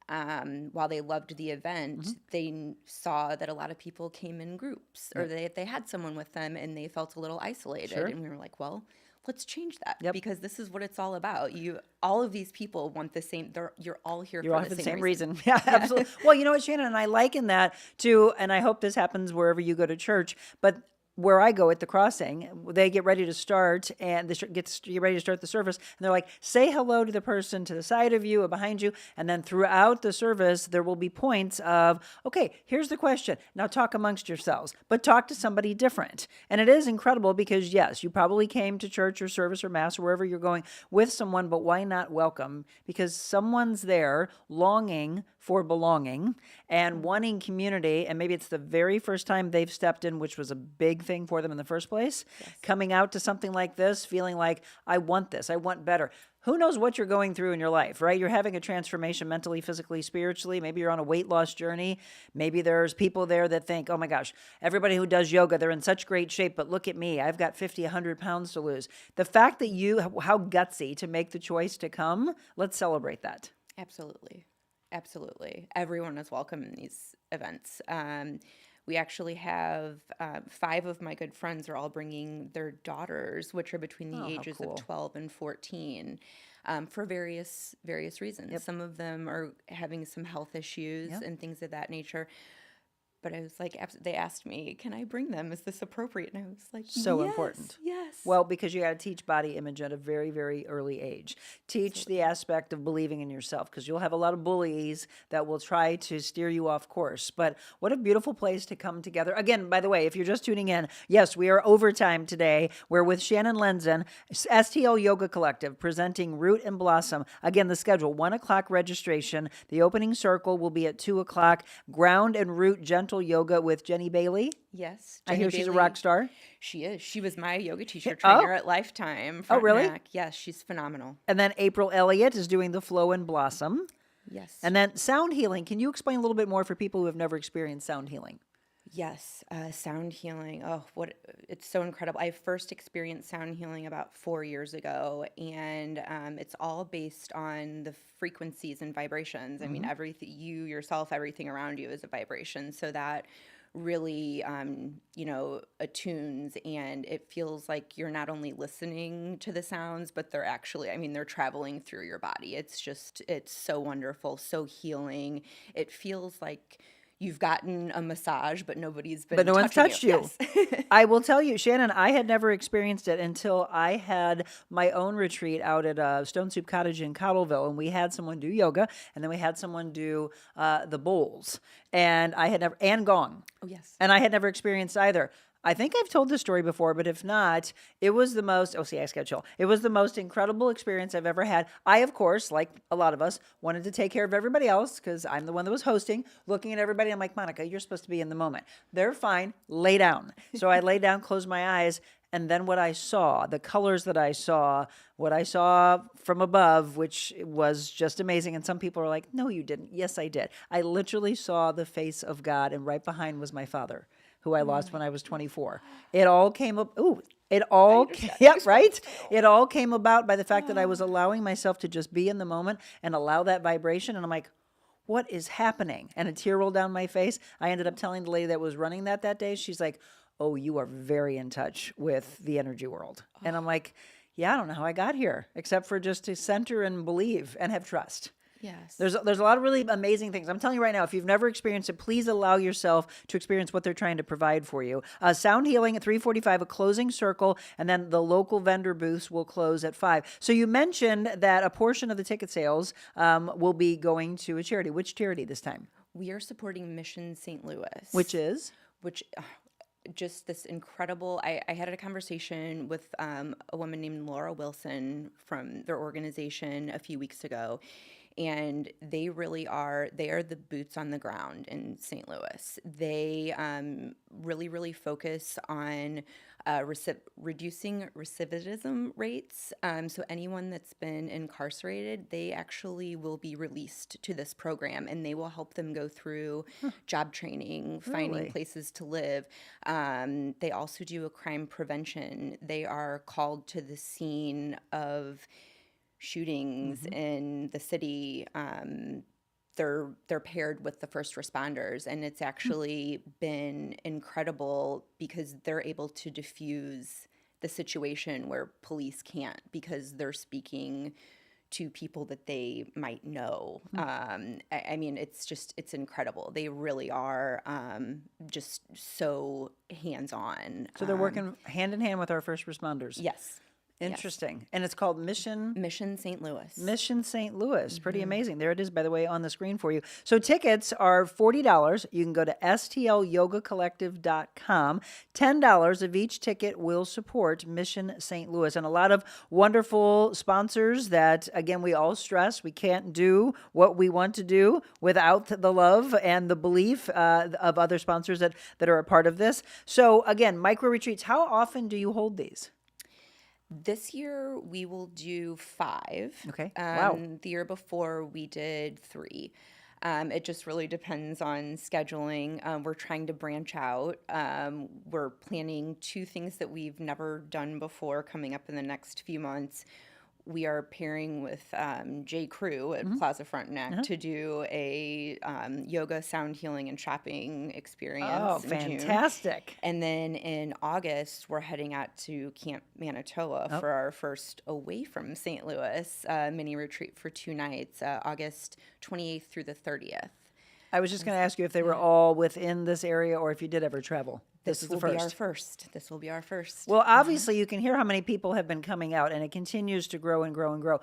while they loved the event, they saw that a lot of people came in groups, or they had someone with them, and they felt a little isolated. Sure. And we were like, well, let's change that, Yep. because this is what it's all about. All of these people want the same. You're all here You're for all the for the same same reason. reason. Yeah, absolutely. Well, you know what, Shannon, and I liken that to, and I hope this happens wherever you go to church, but where I go at the crossing, they get ready to start, and they get ready to start the service, and they're like, say hello to the person to the side of you or behind you, and then throughout the service, there will be points of, okay, here's the question. Now talk amongst yourselves, but talk to somebody different. And it is incredible because, yes, you probably came to church or service or mass or wherever you're going with someone, but why not welcome? Because someone's there longing for belonging and wanting community, and maybe it's the very first time they've stepped in, which was a big thing for them in the first place. Yes. Coming out to something like this, feeling like, I want this, I want better. Who knows what you're going through in your life, right? You're having a transformation mentally, physically, spiritually. Maybe you're on a weight loss journey. Maybe there's people there that think, oh my gosh, everybody who does yoga, they're in such great shape, but look at me. I've got 50, 100 pounds to lose. The fact that how gutsy to make the choice to come, let's celebrate that. Absolutely. Absolutely. Everyone is welcome in these events. We actually have 5 of my good friends are all bringing their daughters, which are between the ages of 12 and 14, for various reasons. Yep. Some of them are having some health issues and things of that nature. But I was like, they asked me, can I bring them? Is this appropriate? And I was like, so yes, important. Yes. Well, because you got to teach body image at a very, very early age. Teach the aspect of believing in yourself, because you'll have a lot of bullies that will try to steer you off course. But what a beautiful place to come together. Again, by the way, if you're just tuning in, yes, we are overtime today. We're with Shannon Lenzen, STL Yoga Collective, presenting Root and Blossom. Again, the schedule, 1 o'clock registration. The opening circle will be at 2 o'clock. Ground and Root Gentle Yoga with Jenny Bailey. Yes. I hear she's a rock star. She is. She was my yoga teacher trainer at Lifetime. Front really? Neck. Yes, she's phenomenal. And then April Elliott is doing the Flow and Blossom. Yes. And then sound healing. Can you explain a little bit more for people who have never experienced sound healing? Yes, sound healing. Oh, it's so incredible. I first experienced sound healing about 4 years ago, and it's all based on the frequencies and vibrations. I mean, everything, you yourself, everything around you is a vibration. So that really, attunes, and it feels like you're not only listening to the sounds, but they're actually, they're traveling through your body. It's so wonderful, so healing. It feels like you've gotten a massage, but nobody's been But no one's touching touched you. Yes. I will tell you, Shannon, I had never experienced it until I had my own retreat out at Stone Soup Cottage in Cottleville, and we had someone do yoga, and then we had someone do the bowls, and I had never, and gong. Oh, yes. And I had never experienced either. I think I've told this story before, but if not, it was the most, I got chill. It was the most incredible experience I've ever had. I, of course, like a lot of us, wanted to take care of everybody else because I'm the one that was hosting, looking at everybody. I'm like, Monica, you're supposed to be in the moment. They're fine. Lay down. So I lay down, closed my eyes, and then what I saw, the colors that I saw, what I saw from above, which was just amazing. And some people are like, no, you didn't. Yes, I did. I literally saw the face of God, and right behind was my father, who I lost when I was 24. It all came up. Ooh, it all, yeah, right? It all came about by the fact that I was allowing myself to just be in the moment and allow that vibration. And I'm like, what is happening? And a tear rolled down my face. I ended up telling the lady that was running that day, she's like, oh, you are very in touch with the energy world. And I'm like, yeah, I don't know how I got here, except for just to center and believe and have trust. Yes. There's a lot of really amazing things. I'm telling you right now, if you've never experienced it, please allow yourself to experience what they're trying to provide for you. Sound healing at 3:45, a closing circle, and then the local vendor booths will close at 5. So you mentioned that a portion of the ticket sales will be going to a charity. Which charity this time? We are supporting Mission St. Louis. Which is? Just this incredible, I had a conversation with a woman named Laura Wilson from their organization a few weeks ago. And they are the boots on the ground in St. Louis. They really focus on reducing recidivism rates. So anyone that's been incarcerated, they actually will be released to this program, and they will help them go through job training, finding places to live. They also do a crime prevention. They are called to the scene of shootings in the city. They're paired with the first responders, and it's actually been incredible because they're able to diffuse the situation where police can't, because they're speaking to people that they might know. It's incredible. They really are just so hands-on. So they're working hand in hand with our first responders. Yes. Interesting. Yes. And it's called Mission St. Louis. Mission St. Louis. Pretty amazing. There it is, by the way, on the screen for you. So tickets are $40. You can go to STLYogaCollective.com. $10 of each ticket will support Mission St. Louis. And a lot of wonderful sponsors that, again, we all stress we can't do what we want to do without the love and the belief of other sponsors that are a part of this. So, again, micro retreats, how often do you hold these? This year we will do 5. Okay. Wow. The year before we did 3. It just really depends on scheduling. We're trying to branch out. We're planning 2 things that we've never done before coming up in the next few months. We are pairing with J. Crew at Plaza Frontenac to do a yoga, sound healing, and shopping experience. Oh, in fantastic. June. And then in August, we're heading out to Camp Manitoba for our first away from St. Louis mini retreat for 2 nights, August 28th through the 30th. I was just going to ask you if they were all within this area or if you did ever travel. This is the first. Be our first. This will be our first. Well, obviously, you can hear how many people have been coming out, and it continues to grow and grow and grow.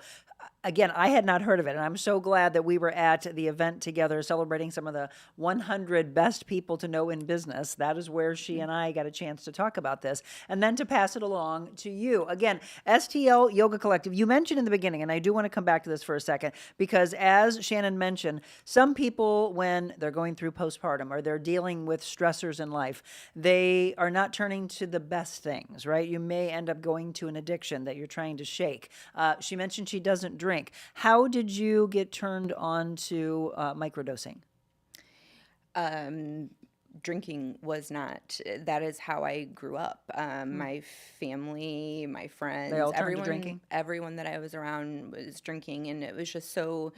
Again, I had not heard of it, and I'm so glad that we were at the event together celebrating some of the 100 best people to know in business. That is where she and I got a chance to talk about this, and then to pass it along to you. Again, STL Yoga Collective, you mentioned in the beginning, and I do want to come back to this for a second, because as Shannon mentioned, some people, when they're going through postpartum or they're dealing with stressors in life, they are not turning to the best things, right? You may end up going to an addiction that you're trying to shake. She mentioned she doesn't drink. How did you get turned on to microdosing? Drinking was not. That is how I grew up. My family, my friends, They all turned to drinking? everyone that I was around was drinking, and it was just so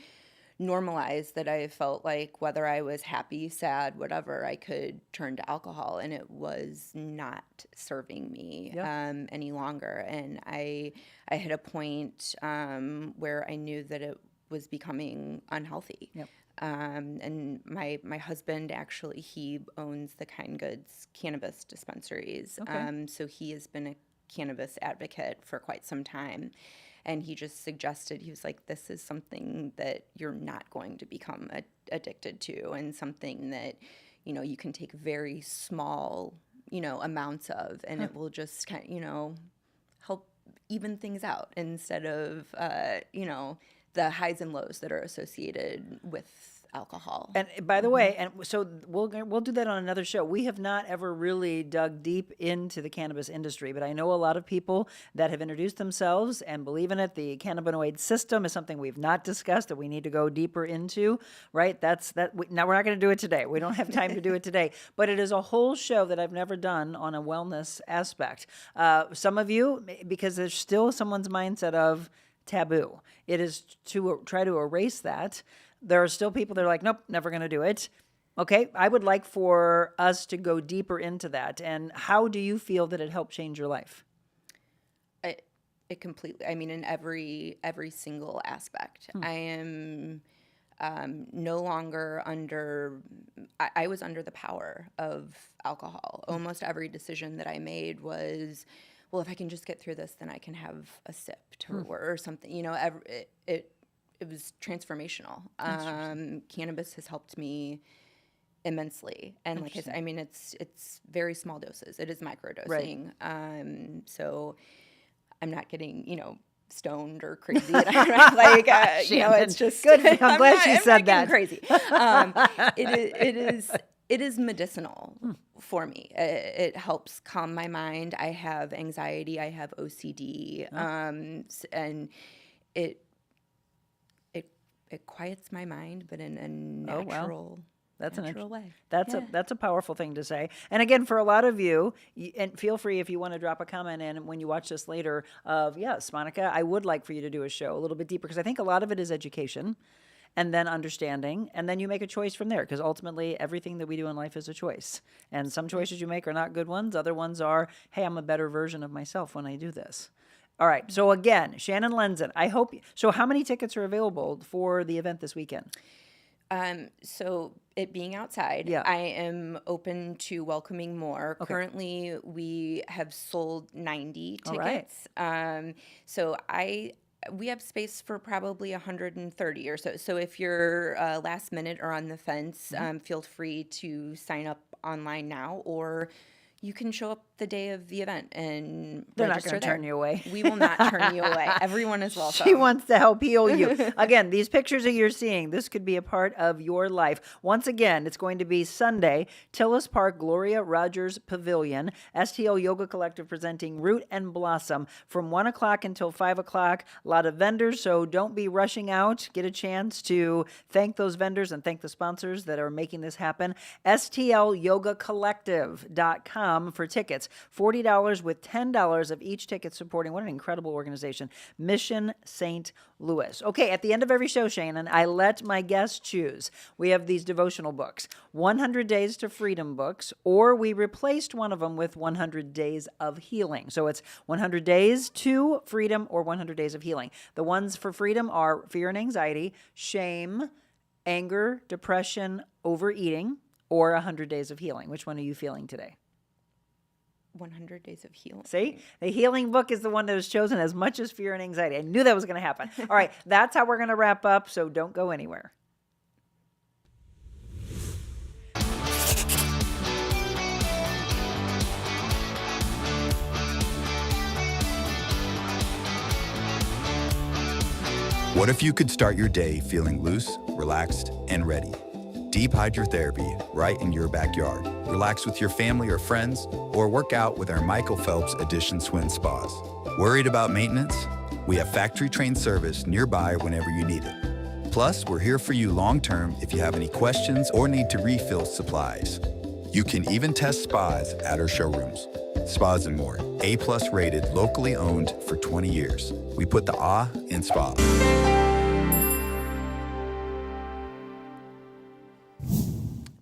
normalized that I felt like whether I was happy, sad, whatever, I could turn to alcohol, and it was not serving me any longer. And I hit a point where I knew that it was becoming unhealthy. Yep. And my husband, actually, he owns the Kind Goods cannabis dispensaries. Okay. So he has been a cannabis advocate for quite some time. And he just suggested, he was like, this is something that you're not going to become addicted to, and something that, you can take very small, amounts of, and it will just kind of, help even things out instead of, the highs and lows that are associated with alcohol. And by the way, and so we'll do that on another show. We have not ever really dug deep into the cannabis industry, but I know a lot of people that have introduced themselves and believe in it. The cannabinoid system is something we've not discussed that we need to go deeper into, right? Now we're not going to do it today. We don't have time to do it today, but it is a whole show that I've never done on a wellness aspect. Some of you, because there's still someone's mindset of taboo. It is to try to erase that. There are still people that are like, nope, never going to do it. Okay, I would like for us to go deeper into that. And how do you feel that it helped change your life? It completely, in every single aspect. I am no longer I was under the power of alcohol. Almost every decision that I made was, well, if I can just get through this, then I can have a sip or something. It was transformational. Cannabis has helped me immensely, and like I said, it's very small doses. It is microdosing, so I'm not getting stoned or crazy. It's just good. I'm glad she said that. Crazy. It is medicinal for me. It helps calm my mind. I have anxiety. I have OCD, and it quiets my mind, but in a natural. Natural way. That's a powerful thing to say. And again, for a lot of you, and feel free if you want to drop a comment in when you watch this later of, yes, Monica, I would like for you to do a show a little bit deeper, because I think a lot of it is education and then understanding, and then you make a choice from there, because ultimately everything that we do in life is a choice. And some choices you make are not good ones. Other ones are, hey, I'm a better version of myself when I do this. All right. So again, Shannon Lenzen, so how many tickets are available for the event this weekend? So it being outside, I am open to welcoming more. Okay. Currently, we have sold 90 tickets. Right. So we have space for probably 130 or so. So if you're last minute or on the fence, feel free to sign up online now, or you can show up the day of the event and they're register. Not going to turn you away. We will not turn you away. Everyone is welcome. She wants to help heal you. Again, these pictures that you're seeing, this could be a part of your life. Once again, it's going to be Sunday, Tillis Park, Gloria Rogers Pavilion, STL Yoga Collective presenting Root and Blossom from 1 o'clock until 5 o'clock. A lot of vendors, so don't be rushing out. Get a chance to thank those vendors and thank the sponsors that are making this happen. STLYogaCollective.com for tickets. $40 with $10 of each ticket supporting, what an incredible organization, Mission St. Louis. Okay, at the end of every show, Shannon, I let my guests choose. We have these devotional books, 100 Days to Freedom books, or we replaced one of them with 100 Days of Healing. So it's 100 Days to Freedom or 100 Days of Healing. The ones for freedom are fear and anxiety, shame, anger, depression, overeating, or 100 Days of Healing. Which one are you feeling today? 100 Days of Healing. See? The healing book is the one that was chosen as much as fear and anxiety. I knew that was going to happen. All right, that's how we're going to wrap up, so don't go anywhere. What if you could start your day feeling loose, relaxed, and ready? Deep Hydrotherapy, right in your backyard. Relax with your family or friends, or work out with our Michael Phelps Edition Swim Spas. Worried about maintenance? We have factory-trained service nearby whenever you need it. Plus, we're here for you long-term if you have any questions or need to refill supplies. You can even test spas at our showrooms. Spas and More, A+ rated, locally owned for 20 years. We put the in spa.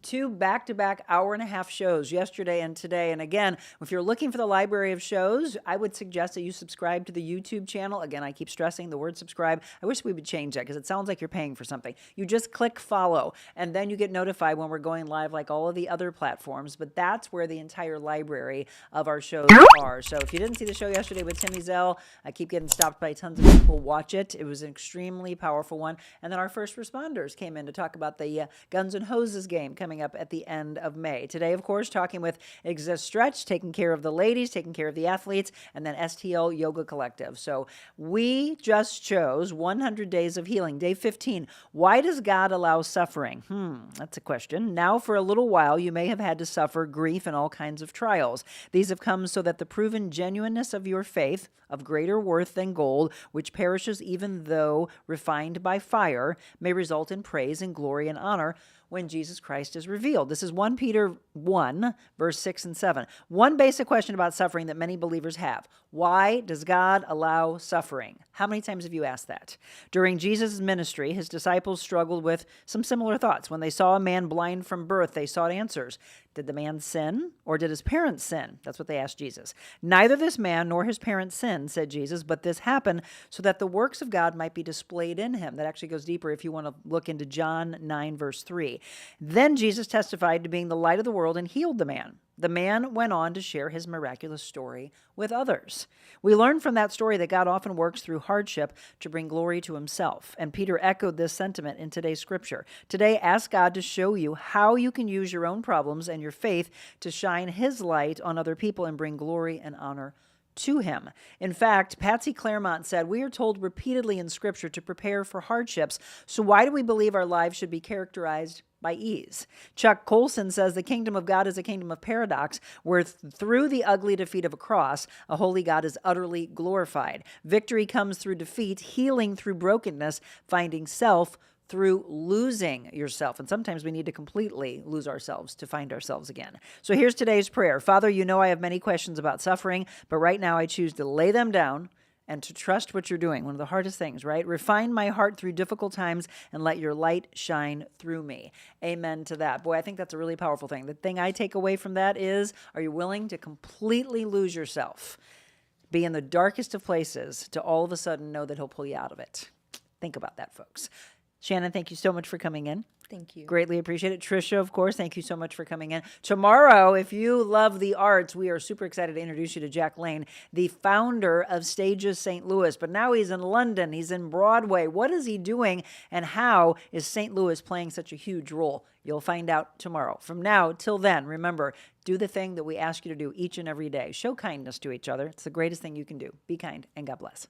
2 back-to-back hour-and-a-half shows yesterday and today. And again, if you're looking for the library of shows, I would suggest that you subscribe to the YouTube channel. Again, I keep stressing the word subscribe. I wish we would change that because it sounds like you're paying for something. You just click follow, and then you get notified when we're going live like all of the other platforms. But that's where the entire library of our shows are. So if you didn't see the show yesterday with Timmy Zell, I keep getting stopped by tons of people. Watch it. It was an extremely powerful one. And then our first responders came in to talk about the Guns N' Hoses game coming up at the end of May. Today, of course, talking with Exist Stretch, taking care of the ladies, taking care of the athletes, and then STL Yoga Collective. So we just chose 100 Days of Healing, day 15. Why does God allow suffering? That's a question. Now, for a little while, you may have had to suffer grief and all kinds of trials. These have come so that the proven genuineness of your faith, of greater worth than gold, which perishes even though refined by fire, may result in praise and glory and honor when Jesus Christ is revealed. This is 1 Peter 1, verse 6 and 7. One basic question about suffering that many believers have. Why does God allow suffering? How many times have you asked that? During Jesus' ministry, his disciples struggled with some similar thoughts. When they saw a man blind from birth, they sought answers. Did the man sin, or did his parents sin? That's what they asked Jesus. Neither this man nor his parents sinned, said Jesus, but this happened so that the works of God might be displayed in him. That actually goes deeper if you want to look into John 9, verse 3. Then Jesus testified to being the light of the world and healed the man. The man went on to share his miraculous story with others. We learn from that story that God often works through hardship to bring glory to himself. And Peter echoed this sentiment in today's scripture. Today, ask God to show you how you can use your own problems and your faith to shine his light on other people and bring glory and honor to him. In fact, Patsy Claremont said, we are told repeatedly in Scripture to prepare for hardships, so why do we believe our lives should be characterized by ease? Chuck Colson says the kingdom of God is a kingdom of paradox, where through the ugly defeat of a cross, a holy God is utterly glorified. Victory comes through defeat, healing through brokenness, finding self through losing yourself. And sometimes we need to completely lose ourselves to find ourselves again. So here's today's prayer. Father, you know I have many questions about suffering, but right now I choose to lay them down and to trust what you're doing. One of the hardest things, right? Refine my heart through difficult times and let your light shine through me. Amen to that. Boy, I think that's a really powerful thing. The thing I take away from that is, are you willing to completely lose yourself? Be in the darkest of places to all of a sudden know that he'll pull you out of it. Think about that, folks. Shannon, thank you so much for coming in. Thank you. Greatly appreciate it. Trisha, of course, thank you so much for coming in. Tomorrow, if you love the arts, we are super excited to introduce you to Jack Lane, the founder of Stages St. Louis. But now he's in London. He's in Broadway. What is he doing, and how is St. Louis playing such a huge role? You'll find out tomorrow. From now till then, remember, do the thing that we ask you to do each and every day. Show kindness to each other. It's the greatest thing you can do. Be kind, and God bless.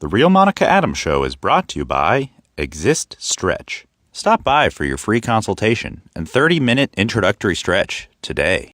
The Real Monica Adams Show is brought to you by Exist Stretch. Stop by for your free consultation and 30-minute introductory stretch today.